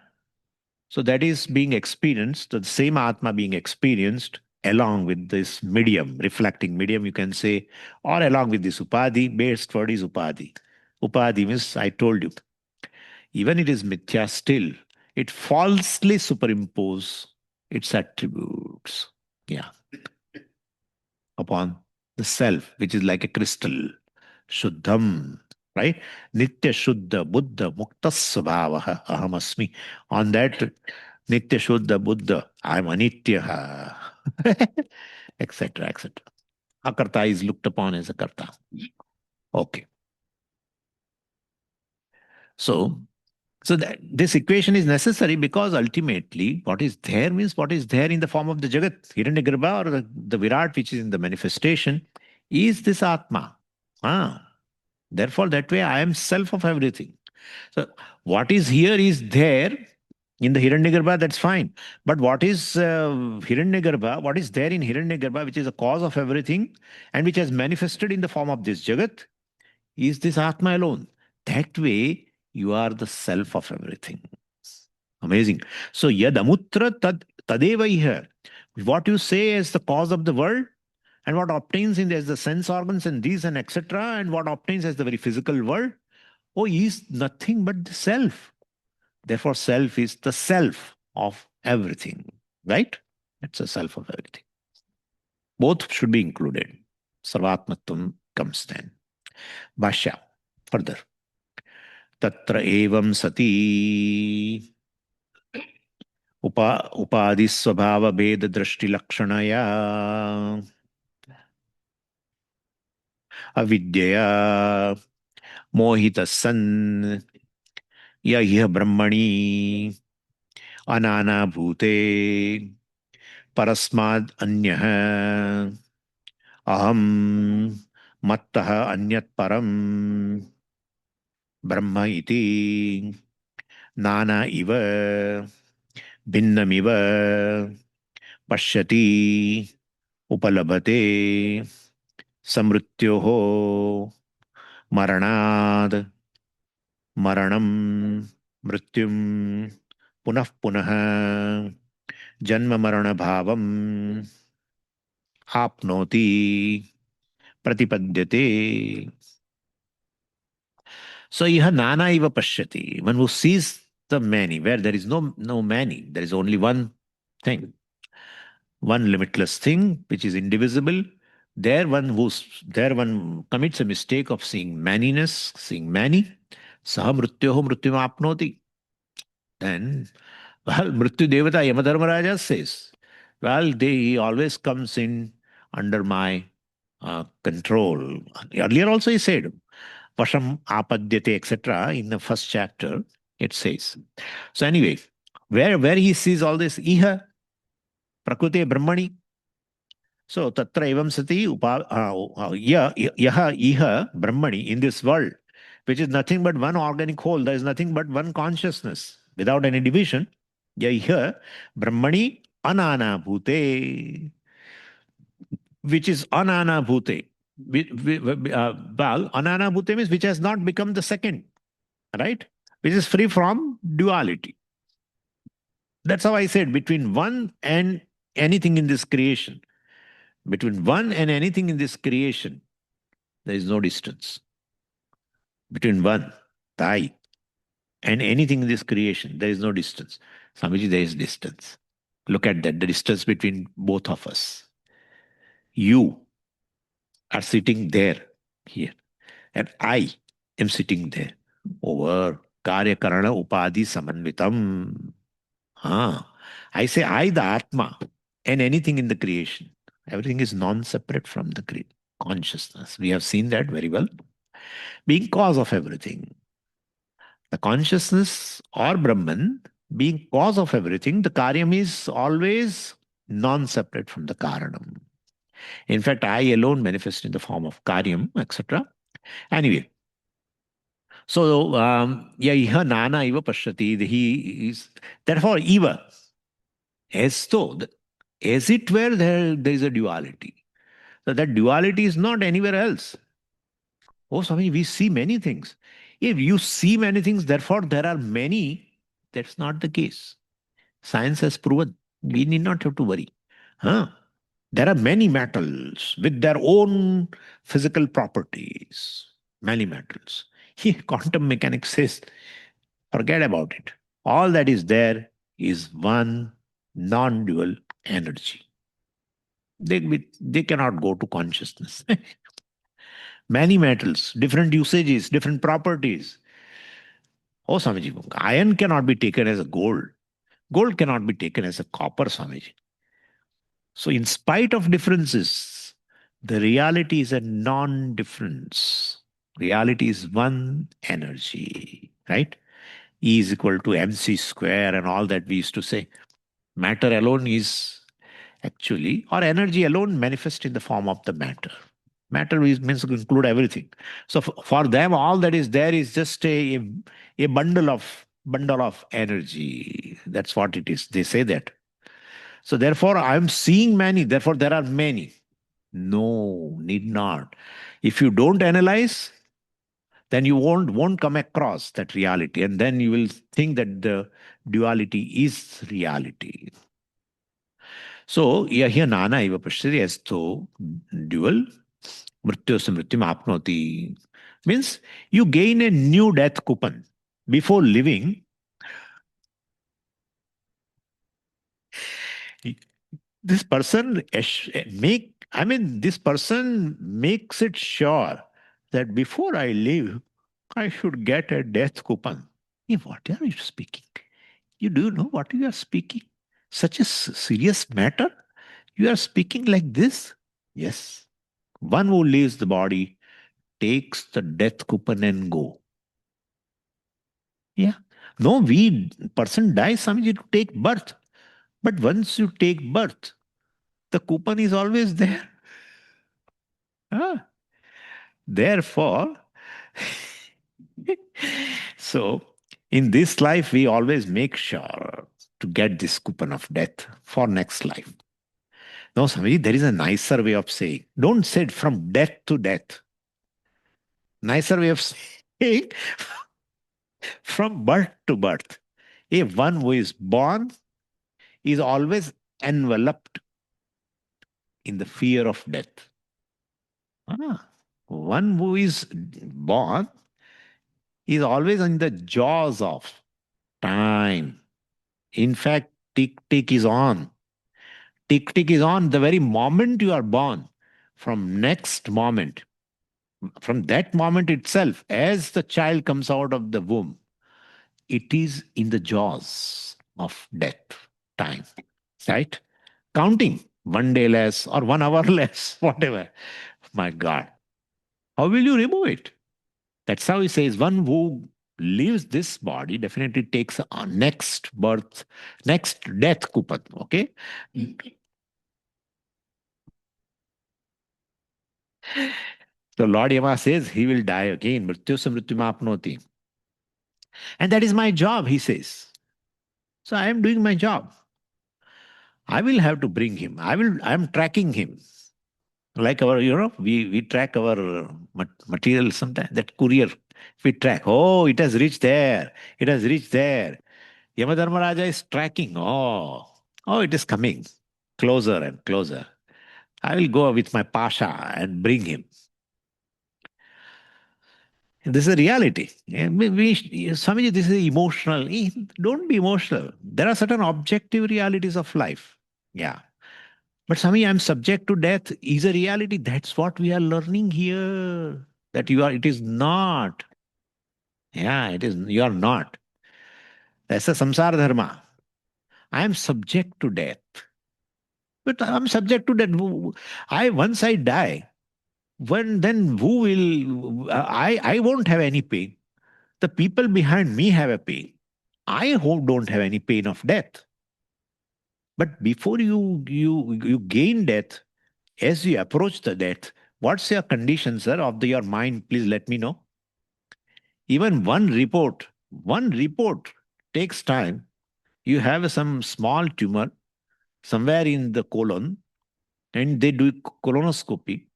So that is being experienced, the same Atma being experienced along with this medium, reflecting medium, you can say, or along with this Upadhi. Best word is Upadhi. Upadhi means, I told you, even it is mithya still, it falsely superimpose its attributes. Yeah. Upon the self, which is like a crystal. Shuddham. Right? Nitya Shuddha Buddha Mukta Svabhavaha Ahamasmi. On that Nitya Shuddha Buddha, I am Anityaha. Etc. etc. Akarta is looked upon as a karta. Okay. So So that this equation is necessary because ultimately what is there means what is there in the form of the Jagat, Hiranyagarbha or the Virat which is in the manifestation is this Atma. Ah. Therefore that way I am self of everything. So what is here is there in the Hiranyagarbha, that's fine. But what is Hiranyagarbha, what is there in Hiranyagarbha which is a cause of everything and which has manifested in the form of this Jagat is this Atma alone. That way you are the self of everything. Amazing. So yadamutra tadeva iha. What you say as the cause of the world and what obtains in as the sense organs and these and etc. and what obtains as the very physical world, oh, is nothing but the self. Therefore, self is the self of everything. Right? It's a self of everything. Both should be included. Sarvatmatvam comes then. Bhashya. Further. Tatra evam sati उपाधि स्वभाव भेद दृष्टि लक्षणया अविद्यया मोहित सन् यह ब्रह्मणि अनाना भूते परस्माद् अन्यः अहम मत्तः अन्यत् परम ब्रह्म इति नाना इव भिन्नमिव पश्यति उपलभते समृत्योः मरणाद मरणं मृत्युं पुनः पुनः जन्म मरण भावम् apnoti, pratipadyate. So iha nana iva pashyati. One who sees the many, where there is no many, there is only one thing, one limitless thing which is indivisible. There one commits a mistake of seeing manyness, seeing many. Saha mrityoho mrityum apnoti. Then, well, Mrityu Devata Yamadharmaraja says, well, he always comes in under my control. Earlier also he said, Vasham apadyate, etc. In the first chapter, it says. So anyway, where he sees all this, iha, prakrute brahmani. So tatra evam sati yaha iha brahmani, in this world, which is nothing but one organic whole, there is nothing but one consciousness without any division. Yaha brahmani anana bhute, which is anana bhute. Well, anana bhute means which has not become the second, right? Which is free from duality. That's how I said between one and anything in this creation. Between one and anything in this creation, there is no distance. Between one, the I, and anything in this creation, there is no distance. Swamiji, there is distance. Look at that, the distance between both of us. You are sitting there, here, and I am sitting there, over. Karya Karana Upadi Samanvitam. I say I, the Atma, and anything in the creation. Everything is non-separate from the consciousness. We have seen that very well. Being cause of everything. The consciousness or Brahman being cause of everything, the Karyam is always non-separate from the Karanam. In fact, I alone manifest in the form of Karyam, etc. Anyway, so iha nana iva pashyati, he is, therefore eva, as though, as it were, there is a duality. So that duality is not anywhere else. Oh, Swami, we see many things. If you see many things, therefore there are many, that's not the case. Science has proven. We need not have to worry. Huh? There are many metals with their own physical properties. Many metals. Quantum mechanics says, forget about it. All that is there is one non-dual energy. They cannot go to consciousness. Many metals, different usages, different properties. Oh, Swamiji, iron cannot be taken as a gold. Gold cannot be taken as a copper, Swamiji. So, in spite of differences, the reality is a non-difference. Reality is one energy, right? E is equal to mc square and all that we used to say. Matter alone is actually, or energy alone manifests in the form of the matter. Matter means to include everything. So for them, all that is there is just a bundle of energy. That's what it is. They say that. So therefore, I'm seeing many. Therefore, there are many. No, need not. If you don't analyze, then you won't come across that reality, and then you will think that the duality is reality. So here nana iva pashyati, as though dual, mrityosya mrityum apnoti, means you gain a new death coupon. Before living, this person this person makes it sure that before I live, I should get a death coupon. What are you speaking? You do know what you are speaking? Such a serious matter? You are speaking like this? Yes. One who leaves the body takes the death coupon and go. Yeah. No, person dies, Swamiji, to take birth. But once you take birth, the coupon is always there. Ah. Therefore, so in this life, we always make sure to get this coupon of death for next life. No, Swamiji, there is a nicer way of saying. Don't say it from death to death. Nicer way of saying from birth to birth. If one who is born is always enveloped in the fear of death. One who is born is always in the jaws of time. In fact, tick tick is on. Tick tick is on the very moment you are born. From next moment, from that moment itself, as the child comes out of the womb, it is in the jaws of death, time, right? Counting 1 day less or 1 hour less, whatever. My God, how will you remove it? That's how he says one who leaves this body definitely takes a next birth, next death kupat. Okay. So Lord Yama says he will die again. Mrityusya mrityuma apnoti. And that is my job, he says. So I am doing my job. I will have to bring him. I am tracking him. Like our, we track our material sometimes, that courier, we track, oh, it has reached there, it has reached there. Yamadharmaraja is tracking, oh, it is coming closer and closer. I will go with my pasha and bring him. This is a reality. Swamiji, this is emotional. Don't be emotional. There are certain objective realities of life. Yeah. But Swami, I'm subject to death is a reality. That's what we are learning here. That you are, it is not. Yeah, it is, you are not. That's a samsara dharma. I am subject to death. But I'm subject to death. Once I die, then who will, I won't have any pain. The people behind me have a pain. I don't have any pain of death. But before you gain death, as you approach the death, what's your condition, sir, of your mind? Please let me know. Even one report takes time. You have some small tumor somewhere in the colon, and they do colonoscopy,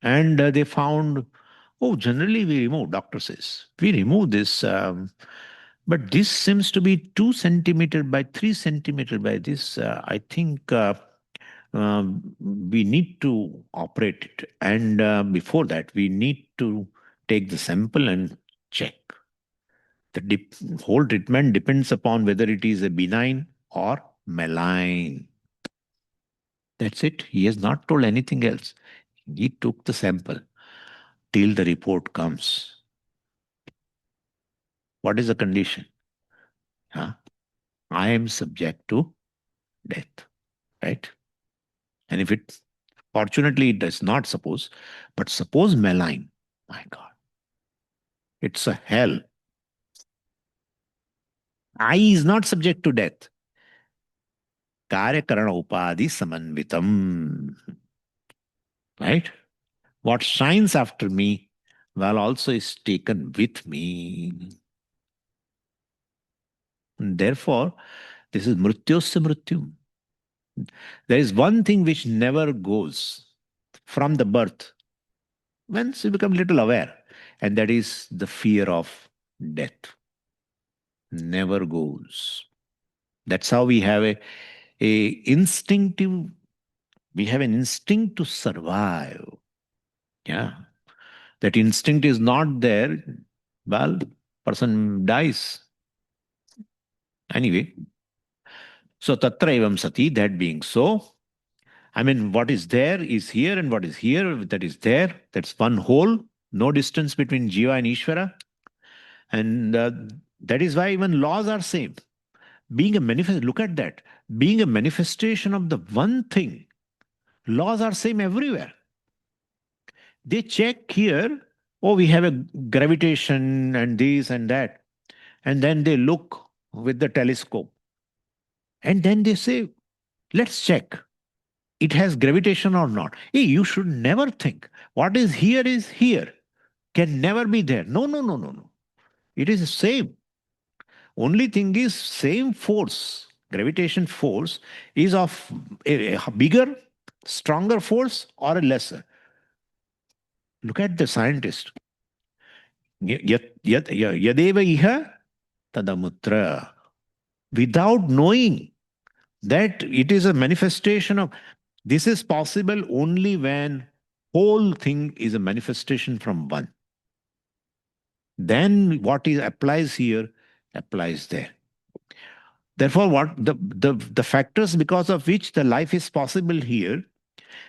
and they found, oh, generally we remove, doctor says, we remove this, but this seems to be 2 centimeter by 3 centimeter by this. I think we need to operate it. And before that, we need to take the sample and check. Whole treatment depends upon whether it is a benign or malign. That's it. He has not told anything else. He took the sample till the report comes. What is the condition? Huh? I am subject to death, right? And if it, fortunately, it does not suppose, but suppose malign, my God, it's a hell. I is not subject to death. Karyakarana upadi samanvitam. Right? What shines after me, well, also is taken with me. And therefore, this is mrityosya mrityum. There is one thing which never goes from the birth, once you become little aware, and that is the fear of death. Never goes. That's how a instinctive, we have an instinct to survive. Yeah. That instinct is not there, well, person dies. Anyway, so tatra evam sati, that being so, I mean, what is there is here, and what is here, that is there. That's one whole, no distance between Jiva and Ishvara. And that is why even laws are same. Being a look at that. Being a manifestation of the one thing, laws are same everywhere. They check here, oh, we have a gravitation and this and that. And then they look with the telescope. And then they say, let's check. It has gravitation or not. Hey, you should never think what is here, can never be there. No, no, no, no, no. It is the same. Only thing is, same force, gravitation force, is of a bigger, stronger force or a lesser. Look at the scientist. Yadeva iha tadamutra. Without knowing that it is a manifestation of, This is possible only when whole thing is a manifestation from one. Then what is applies here applies there. Therefore, what the factors because of which the life is possible here,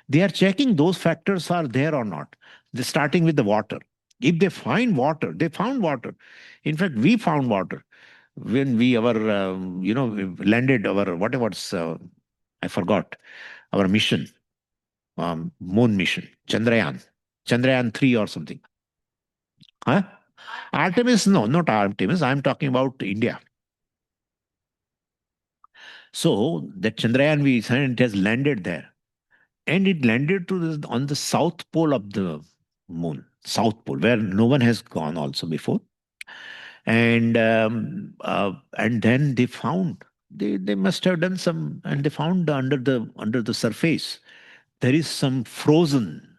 they are checking those factors are there or not. They're starting with the water. If they find water, they found water. In fact, we found water when we landed our whatever's I forgot our mission, moon mission, Chandrayaan 3 or something. Huh? Artemis, no, not Artemis. I'm talking about India. So the Chandrayaan we sent, it has landed there. And it landed on the south pole of the moon, south pole, where no one has gone also before. And then they found they must have done some, and they found under the surface there is some frozen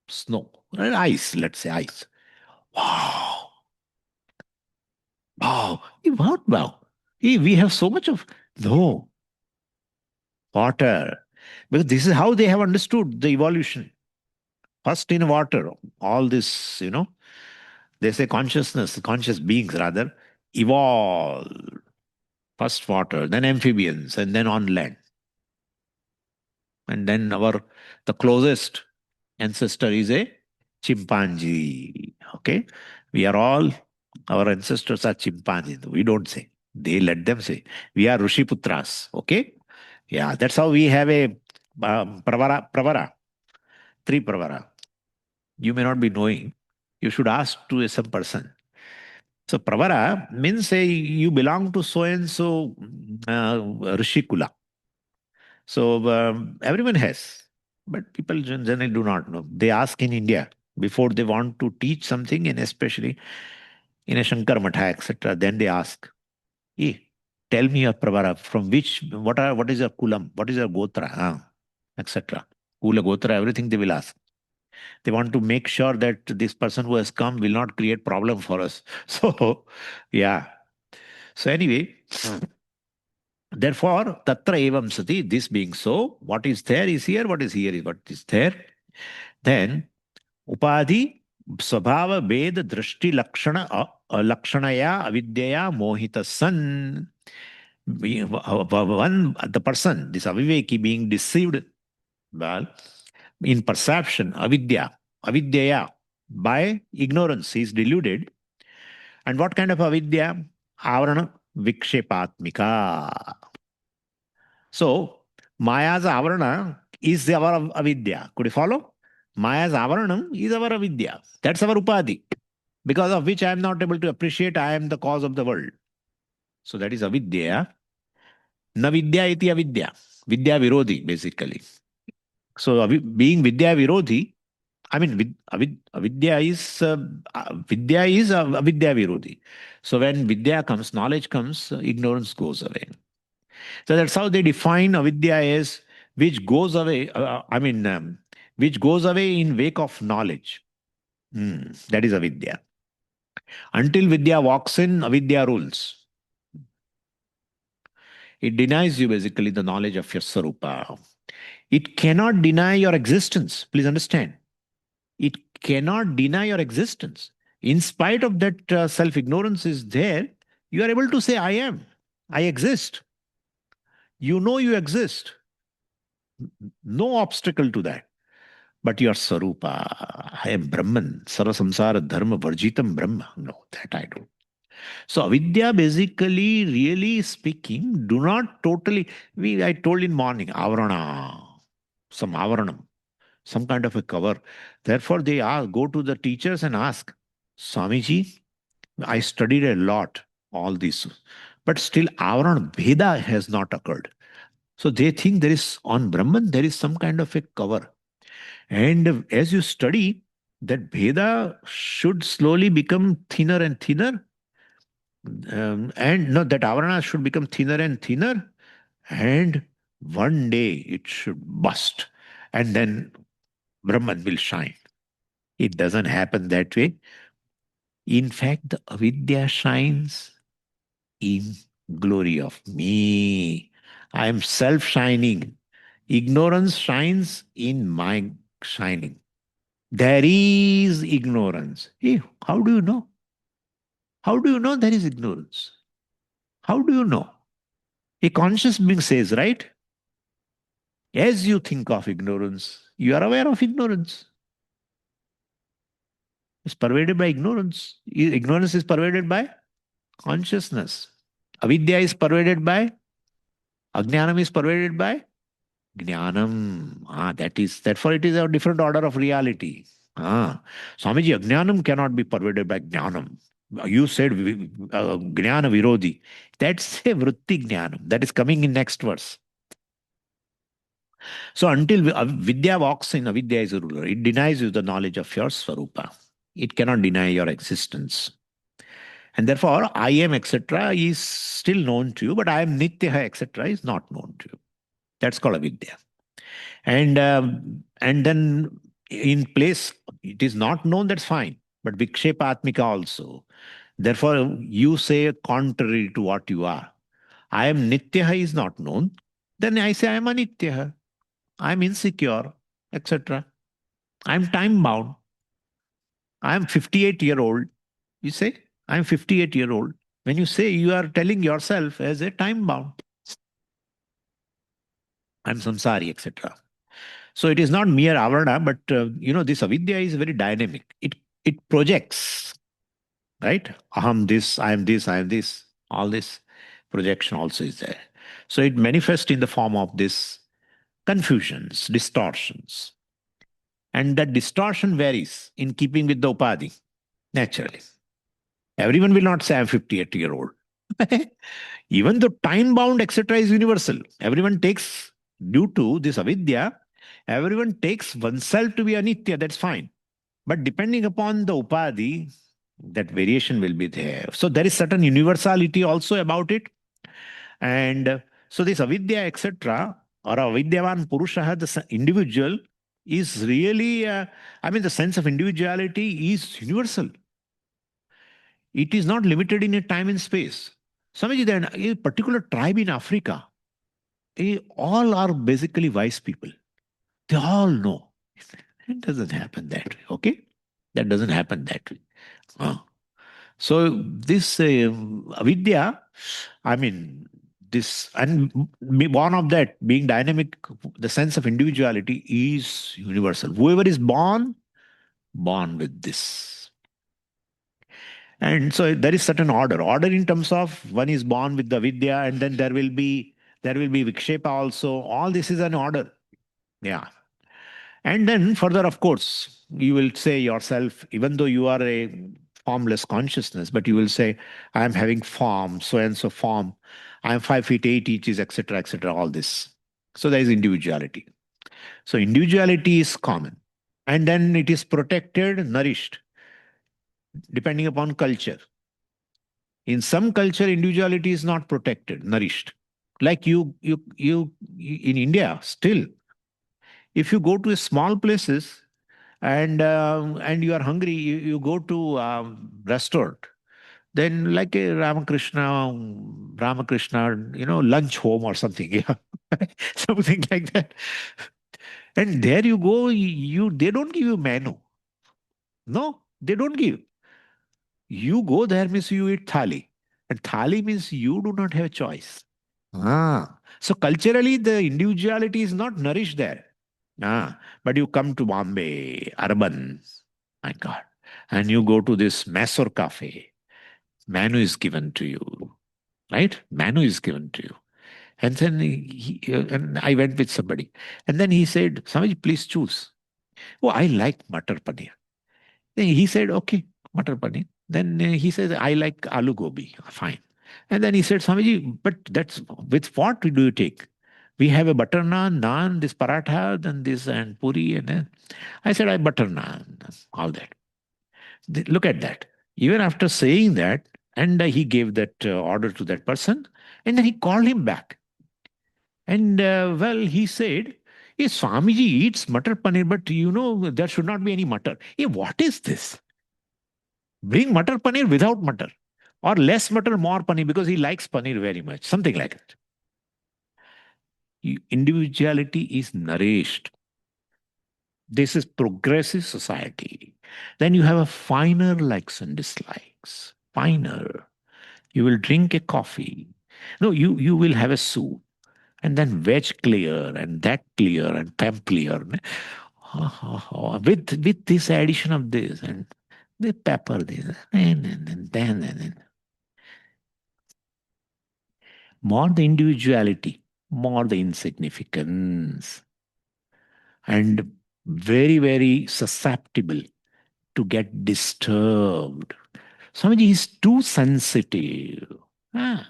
snow, ice, let's say ice. Wow, wow, what? Wow, we have so much of no water, because this is how they have understood the evolution. First in water, all this, they say conscious beings rather, evolve. First water, then amphibians, and then on land. And then the closest ancestor is a chimpanzee. Okay? We are all, our ancestors are chimpanzees. We don't say. They let them say. We are Rushiputras. Okay? Yeah, that's how we have a pravara, three pravara. You may not be knowing. You should ask to some person. So pravara means you belong to so and so Rishikula. So everyone has, but people generally do not know. They ask in India before they want to teach something, and especially in a Shankar Matha, etc. Then they ask, "Hey, tell me your pravara from which what is your kulam, what is your gotra, etc. Kula gotra, everything they will ask. They want to make sure that this person who has come will not create problem for us. So, yeah. So anyway, therefore, tatra evam sati, this being so, what is there is here, what is here is what is there. Then, upadhi, swabhava, ved, drishti, lakshana, lakshanaya, avidyaya, mohita san. The person, this aviveki being deceived, well, in perception, avidyaya, by ignorance, he is deluded. And what kind of avidya? Avarana vikshepatmika. So, Maya's avarana is our avidya. Could you follow? Maya's avaranam is our avidya. That's our upadhi, because of which I am not able to appreciate I am the cause of the world. So that is avidya. Na vidya iti avidya. Vidya virodhi, basically. So being vidya virodhi, I mean, vidya is avidya virodhi. So when vidya comes, knowledge comes, ignorance goes away. So that's how they define avidya as which goes away. Which goes away in wake of knowledge. That is avidya. Until vidya walks in, avidya rules. It denies you basically the knowledge of your sarupa. It cannot deny your existence. Please understand. It cannot deny your existence. In spite of that self-ignorance is there, you are able to say, I am. I exist. You know you exist. No obstacle to that. But your sarupa, I am Brahman, Sarasamsara Dharma Varjitam Brahma. No, that I don't. So avidya basically, really speaking, do not totally, I told in morning, avarana, some avaranam, some kind of a cover. Therefore, they go to the teachers and ask, Swamiji, I studied a lot, all this, but still avarana Veda has not occurred. So they think there is, on Brahman, there is some kind of a cover. And as you study, that Veda should slowly become thinner and thinner. And no, that avarana should become thinner and thinner. And one day it should bust. And then Brahman will shine. It doesn't happen that way. In fact, the avidya shines in glory of me. I am self shining. Ignorance shines in my shining. There is ignorance. Hey, how do you know? How do you know there is ignorance? How do you know? A conscious being says, right? As you think of ignorance, you are aware of ignorance. It's pervaded by ignorance. Ignorance is pervaded by consciousness. Avidya is pervaded by, Ajnanam is pervaded by Jnanam. Therefore it is a different order of reality. Swamiji, Ajnanam cannot be pervaded by Jnanam. You said Jnana Virodhi. That's a Vritti Jnanam. That is coming in next verse. So until Vidya walks in, Avidya is a ruler. It denies you the knowledge of your Swarupa. It cannot deny your existence. And therefore, I am, etc., is still known to you, but I am Nitya, etc., is not known to you. That's called Avidya. And then in place, it is not known, that's fine. But Vikshepa Atmika also. Therefore, you say contrary to what you are. I am Nitya is not known. Then I say I am Anitya. I am insecure, etc. I am time bound. I am 58-year-old. You say, I am 58-year-old. When you say, you are telling yourself as a time bound. I am samsari, etc. So it is not mere avarana, but this avidya is very dynamic. It projects, right? Aham this, I am this, I am this. All this projection also is there. So it manifests in the form of this confusions, distortions. And that distortion varies in keeping with the upadhi, naturally. Everyone will not say I'm 58-year-old. Even the time bound, etc., is universal. Everyone takes, due to this avidya, everyone takes oneself to be anitya, that's fine. But depending upon the upadhi, that variation will be there. So there is certain universality also about it. And so this avidya, etc., or avidyavan purusha, the individual, is really, the sense of individuality is universal. It is not limited in a time and space. Swamiji, then a particular tribe in Africa, all are basically wise people. They all know. It doesn't happen that way, okay? That doesn't happen that way. So this avidya, this, and born of that, being dynamic, the sense of individuality is universal. Whoever is born with this. And so there is certain order. Order in terms of one is born with the vidya, and then there will be vikshepa also. All this is an order. Yeah. And then further, of course, you will say yourself, even though you are a formless consciousness, but you will say, I am having form, so and so form. I am 5 feet 8 inches, etc., all this. So there is individuality. So individuality is common. And then it is protected, nourished, depending upon culture. In some culture, individuality is not protected, nourished. Like you in India, still, if you go to small places and you are hungry, you go to restaurant. Then like a Ramakrishna, lunch home or something, yeah, something like that. And there you go, they don't give you menu. No, they don't give. You go there means you eat thali. And thali means you do not have a choice. So culturally, the individuality is not nourished there. But you come to Bombay, urban, my God, and you go to this Mysore cafe. Menu is given to you, right? Menu is given to you. And then and I went with somebody. And then he said, Swamiji, please choose. Oh, I like Matar Paneer. Then he said, okay, Matar Paneer. Then he says, I like Aloo Gobi. Fine. And then he said, Swamiji, but that's with what do you take? We have a butter naan, this paratha, then this and puri. And then I said, I butter naan, all that. Look at that. Even after saying that, and he gave that order to that person, and then he called him back. And he said, hey, Swamiji eats matar paneer, but there should not be any matar. Hey, what is this? Bring matar paneer without matar. Or less matar, more paneer, because he likes paneer very much. Something like that. Individuality is nourished. This is progressive society. Then you have a finer likes and dislikes. Finer. You will drink a coffee. No, you will have a soup. And then veg clear and that clear and temp clear. With this addition of this and the pepper this and then more the individuality, more the insignificance, and very, very susceptible to get disturbed. Swamiji is too sensitive. Ah,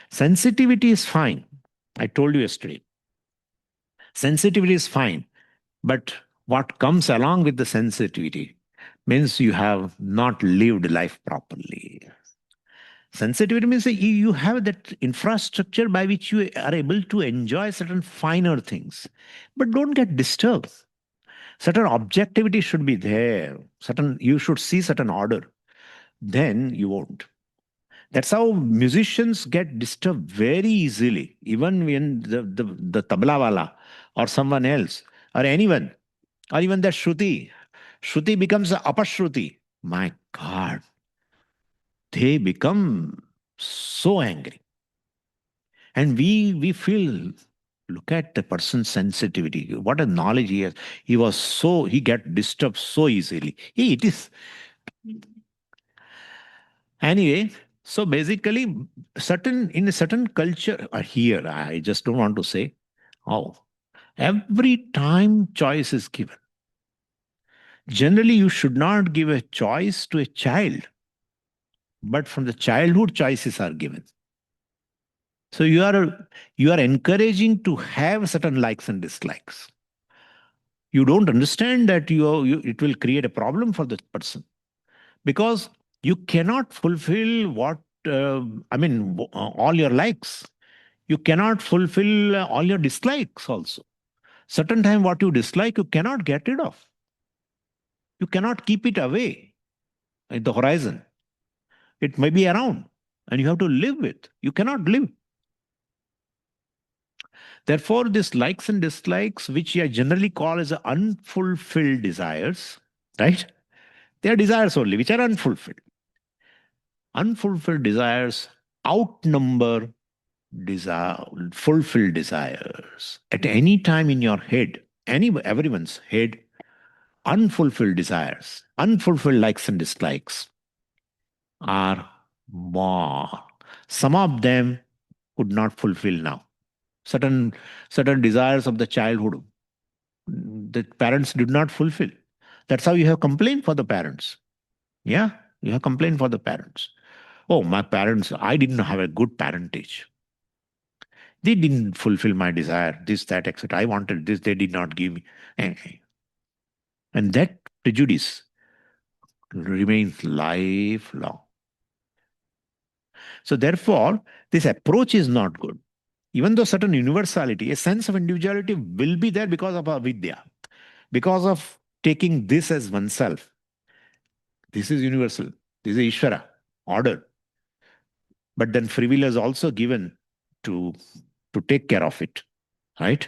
sensitivity is fine. I told you yesterday. Sensitivity is fine. But what comes along with the sensitivity means you have not lived life properly. Sensitivity means you have that infrastructure by which you are able to enjoy certain finer things. But don't get disturbed. Certain objectivity should be there. Certain you should see certain order. Then you won't. That's how musicians get disturbed very easily, even when the tabla wala or someone else or anyone or even the Shruti. Shruti becomes a Apashruti. My God, they become so angry. And we feel, look at the person's sensitivity. What a knowledge he has. He get disturbed so easily. It is. Anyway, so basically, in a certain culture, here, I just don't want to say, oh, every time choice is given. Generally, you should not give a choice to a child, but from the childhood, choices are given. So you are encouraging to have certain likes and dislikes. You don't understand that it will create a problem for the person because you cannot fulfill all your likes. You cannot fulfill all your dislikes also. Certain time what you dislike, you cannot get rid of. You cannot keep it away at the horizon. It may be around and you have to live with. You cannot live. Therefore, these likes and dislikes, which I generally call as unfulfilled desires, right? They are desires only, which are unfulfilled. Unfulfilled desires outnumber fulfilled desires. At any time in your head, everyone's head, unfulfilled desires, unfulfilled likes and dislikes are more. Some of them could not fulfill now. Certain desires of the childhood the parents did not fulfill. That's how you have complained for the parents. Yeah, you have complained for the parents. Oh, my parents, I didn't have a good parentage. They didn't fulfill my desire, this, that, etc. I wanted this, they did not give me. And that prejudice remains lifelong. So, therefore, this approach is not good. Even though certain universality, a sense of individuality will be there because of avidya, because of taking this as oneself. This is universal. This is Ishvara, order. But then free will is also given to take care of it, right?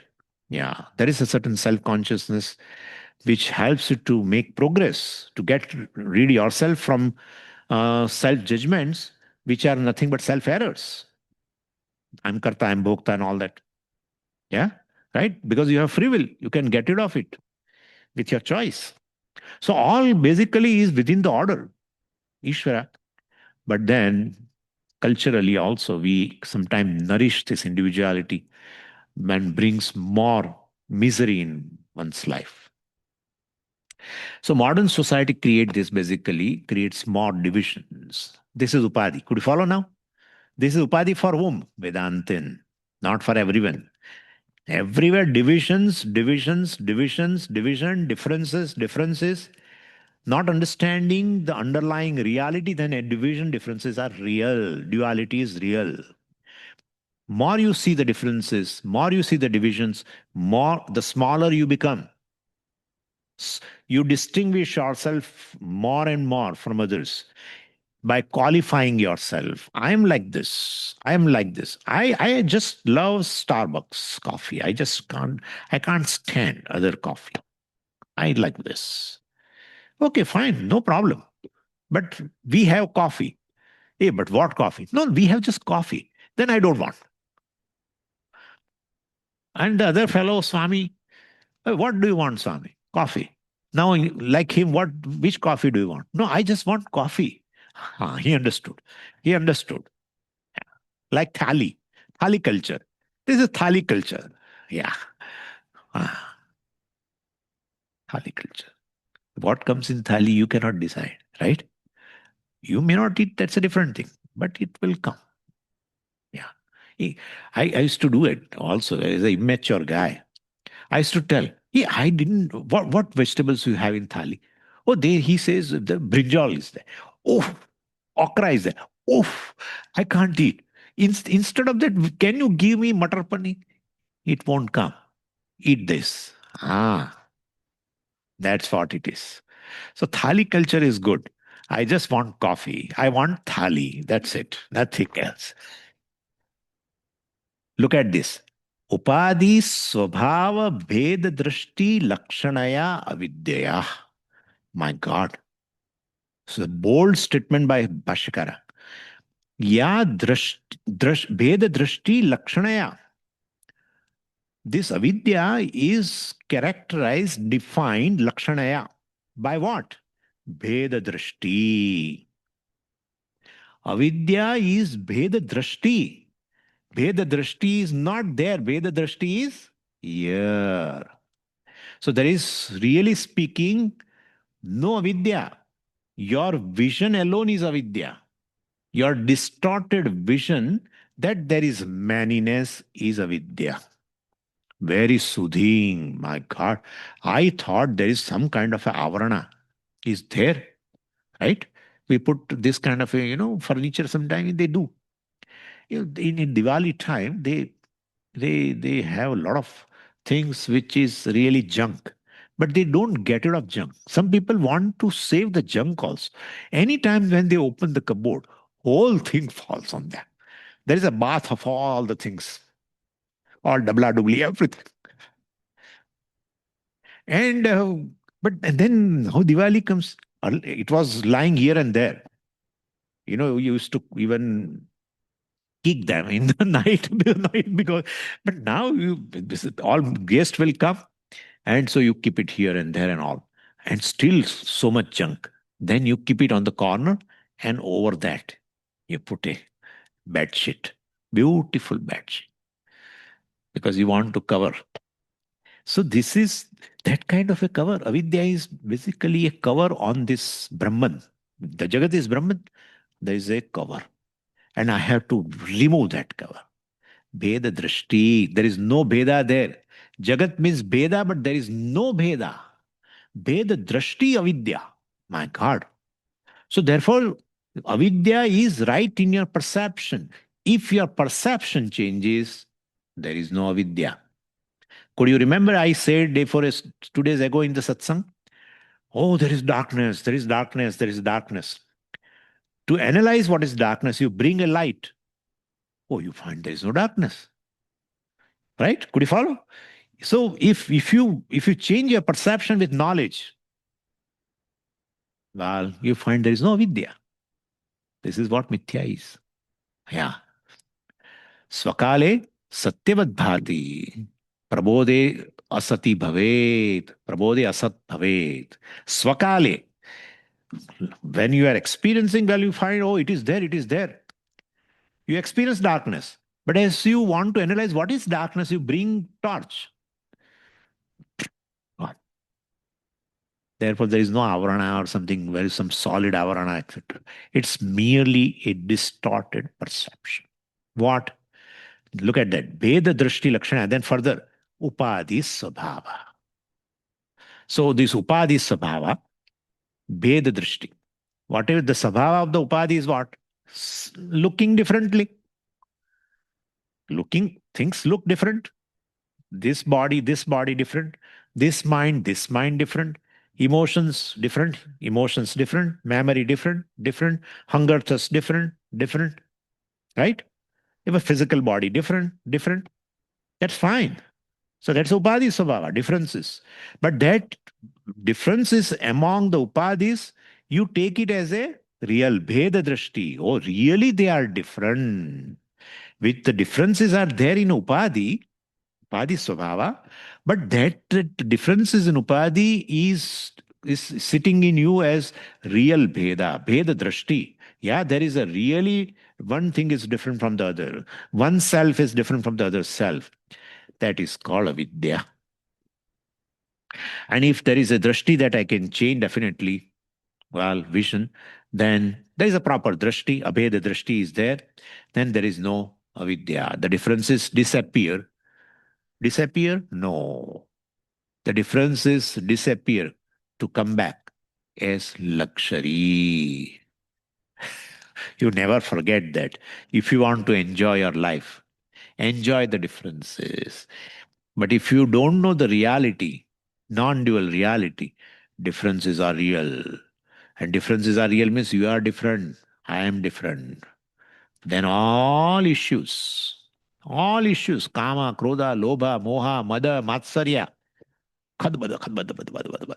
Yeah, there is a certain self-consciousness which helps you to make progress, to get rid yourself from self-judgments, which are nothing but self-errors. I'm karta, I'm bhokta, and all that. Yeah, right? Because you have free will, you can get rid of it with your choice. So all basically is within the order, Ishvara. But then culturally also we sometimes nourish this individuality and brings more misery in one's life. So modern society creates more divisions. This is Upadhi. Could you follow now? This is Upadhi for whom? Vedantin, not for everyone. Everywhere division, differences. Not understanding the underlying reality, then a differences are real. Duality is real. More you see the differences, more you see the divisions, more the smaller you become. You distinguish yourself more and more from others. by qualifying yourself. I'm like this. I'm like this. I just love Starbucks coffee. I can't stand other coffee. I like this. Okay, fine, no problem. But we have coffee. Hey, but what coffee? No, we have just coffee. Then I don't want. And the other fellow, Swami, what do you want, Swami? Coffee. Now, like him, which coffee do you want? No, I just want coffee. Ah, he understood. He understood. Like thali culture. This is thali culture. Yeah. Ah, thali culture. What comes in thali, you cannot decide, right? You may not eat, that's a different thing, but it will come. Yeah. I used to do it also as an immature guy. I used to tell, yeah, I didn't, what vegetables you have in thali? Oh, he says the brinjal is there. Oh, okra is there. Oh, I can't eat. Instead of that, can you give me matar paneer? It won't come. Eat this. Ah, that's what it is. So thali culture is good. I just want coffee. I want thali. That's it. Nothing else. Look at this. Upadi swabhava bhed drishti lakshanaya avidyaya. My God. So a bold statement by Bhashikara. Ya bhed drishti lakshanaya. This avidya is characterized, defined, lakshanaya. By what? Bheda drishti. Avidya is Bheda drishti. Bheda drishti is not there. Bheda drishti is here. So there is, really speaking, no avidya. Your vision alone is avidya. Your distorted vision that there is manyness is avidya. Very soothing, my God. I thought there is some kind of a avarana. Is there, right? We put this kind of furniture sometimes they do. In Diwali time, they have a lot of things which is really junk, but they don't get rid of junk. Some people want to save the junk also. Anytime when they open the cupboard, whole thing falls on them. There is a bath of all the things, all doubla doubly, everything. And but then how Diwali comes, it was lying here and there. You used to even kick them in the night because. But now all guests will come, and so you keep it here and there and all, and still so much junk. Then you keep it on the corner, and over that you put a bed sheet, beautiful bed sheet, because you want to cover. So this is that kind of a cover. Avidya is basically a cover on this Brahman. The Jagat is Brahman. There is a cover. And I have to remove that cover. Bheda drishti. There is no Bheda there. Jagat means Bheda, but there is no Bheda. Bheda drishti avidya. My God. So therefore, avidya is right in your perception. If your perception changes, there is no avidya. Could you remember I said 2 days ago in the satsang? Oh, there is darkness, there is darkness, there is darkness. To analyze what is darkness, you bring a light. Oh, you find there is no darkness. Right? Could you follow? So if you change your perception with knowledge, well, you find there is no vidya. This is what mithya is. Yeah. Swakale satyavat bhati. Prabodhe asati bhavet. Prabodhe asat bhavet. Swakale. When you are experiencing, well, you find, oh, it is there, it is there. You experience darkness. But as you want to analyze what is darkness, you bring torch. God. Therefore, there is no avarana or something, there is some solid avarana, etc. It's merely a distorted perception. What? Look at that. Bheda drishti lakshana. Then further, upadi sabhava. So this upadi sabhava, bheda drishti. Whatever the sabhava of the upadi is what? Looking differently. Things look different. This body different. This mind different. Emotions different, memory different, hunger, thirst different, right? You have a physical body different. That's fine. So that's upadhi svabhava, differences. But that differences among the upadhis, you take it as a real bheda drishti. Oh, really they are different. With the differences are there in upadhi swabhava, but that differences in upadhi is sitting in you as real bheda drishti. Yeah, there is a really one thing is different from the other. One self is different from the other self. That is called avidya. And if there is a drishti that I can change, definitely, well, vision, then there is a proper drishti, abheda drishti is there, then there is no avidya. The differences disappear. Disappear? No. The differences disappear to come back as luxury. You never forget that. If you want to enjoy your life, enjoy the differences. But if you don't know the reality, non-dual reality, differences are real. And differences are real means you are different, I am different. Then all issues, kama, krodha, lobha, moha, mada, matsarya, khadbada, khadbada, bada, bada, bada, bada.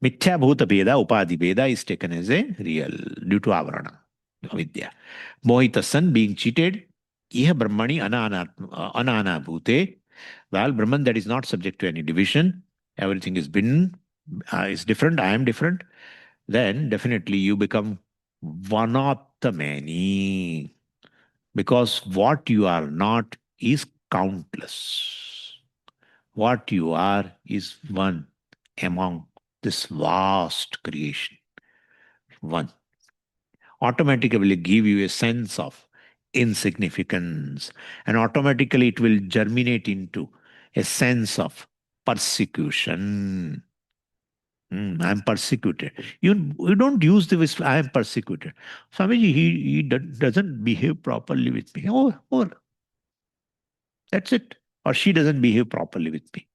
Mithya bhuta bheda, upadhi bheda is taken as a real due to avarana, avidya. Mohita son being cheated, iha brahmani anana bhute. Well, Brahman that is not subject to any division, everything is been is different, I am different, then definitely you become one of the many. Because what you are not is countless. What you are is one among this vast creation. One. Automatically will give you a sense of insignificance, and automatically it will germinate into a sense of persecution. I'm persecuted. You don't use the word I am persecuted. Swamiji, he doesn't behave properly with me. Oh, that's it. Or she doesn't behave properly with me.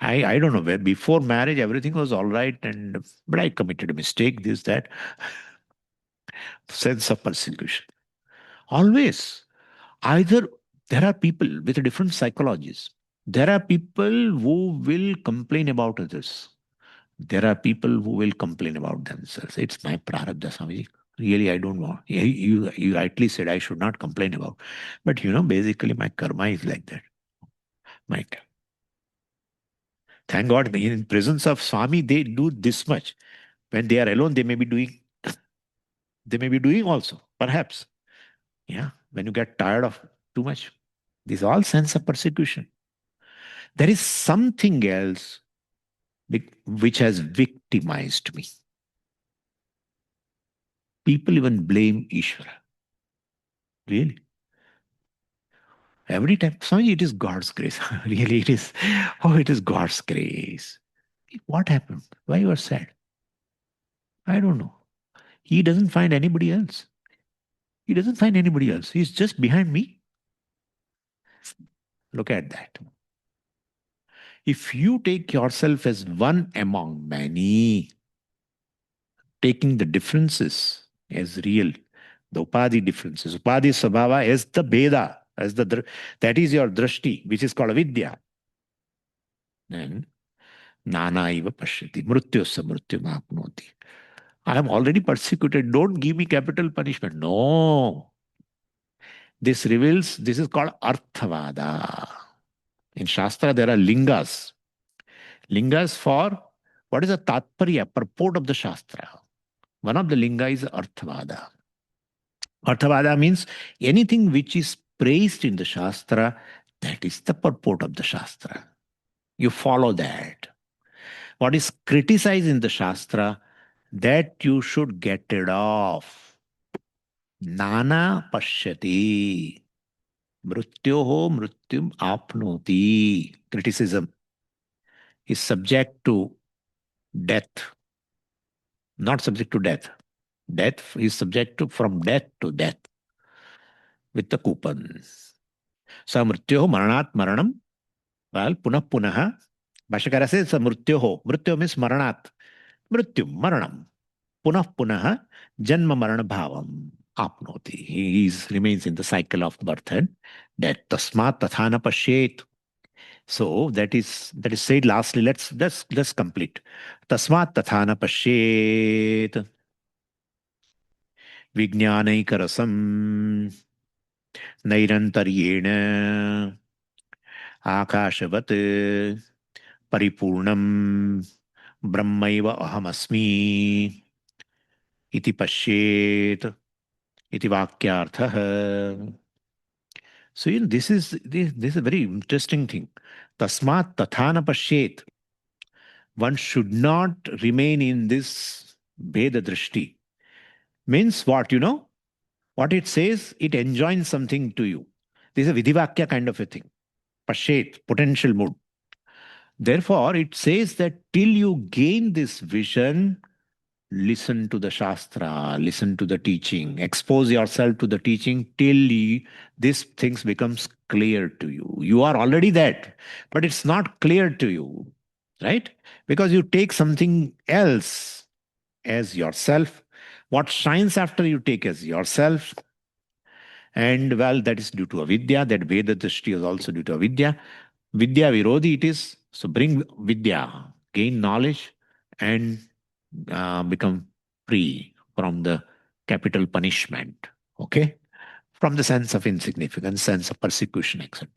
I don't know where before marriage everything was all right, and but I committed a mistake, this, that. Sense of persecution. Always. Either there are people with different psychologies. There are people who will complain about others. There are people who will complain about themselves. It's my prarabdha, Swamiji. Really, I don't want. You rightly said I should not complain about. But basically my karma is like that. My Thank God in presence of Swami, they do this much. When they are alone, they may be doing also, perhaps. Yeah. When you get tired of too much. This all sense of persecution. There is something else which has victimized me. People even blame Ishvara. Really. Every time, Swami, it is God's grace. Really, it is. Oh, it is God's grace. What happened? Why you are sad? I don't know. He doesn't find anybody else. He doesn't find anybody else. He's just behind me. Look at that. If you take yourself as one among many, taking the differences as real, the upadhi differences, upadhi sabhava as the beda, that is your drashti, which is called vidya, then nana iva pashyati, mrutyosya mrutyum apnoti. I am already persecuted. Don't give me capital punishment. No. This reveals, this is called arthavada. In Shastra, there are lingas. Lingas for what is the tatparya, purport of the Shastra. One of the linga is arthavada. Arthavada means anything which is praised in the Shastra, that is the purport of the Shastra. You follow that. What is criticized in the Shastra, that you should get rid of. Nana pashyati. Mrutyoho mrutyum apnoti. Criticism is subject to death, not subject to death. Death is subject to from death to death with the coupon. Samrityo maranat maranam, well, punah punaha Bhashyakara says mrityoho. Mrityo means maranat. Mrityu, maranam. Punah punah janma marana bhavam apnoti. Remains in the cycle of birth and death. Tasmat tathana pashet. So that is said lastly. Let's complete. Tasmat tathana pashet विज्ञानैकरसम् नैरन्तर्येण आकाशवत् परिपूर्णं ब्रह्मैव अहमस्मि इति पश्येत् इति वाक्यार्थः. So this is a very interesting thing. Tasmat tathana pashyet. One should not remain in this Veda drishti. Means what, you know? What it says, it enjoins something to you. This is a vidivakya kind of a thing. Pashet, potential mood. Therefore, it says that till you gain this vision, listen to the Shastra, listen to the teaching, expose yourself to the teaching till these things becomes clear to you. You are already that, but it's not clear to you, right? Because you take something else as yourself. What shines after you take as yourself, and well, that is due to avidya. That Veda Drishti is also due to avidya. Vidya Virodhi it is. So bring Vidya, gain knowledge, and become free from the capital punishment. Okay? From the sense of insignificance, sense of persecution, etc.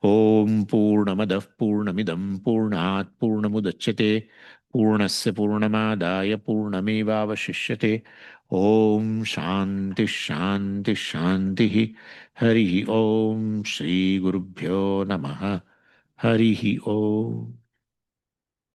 Om Purnamadah Purnamidam Purnat Purnamudachyate Purnasya Purnamadaya Purnamevavashishyate. Om Shanti Shanti Shanti. Hari Om Shri Gurubhyo Namaha. Hari Om.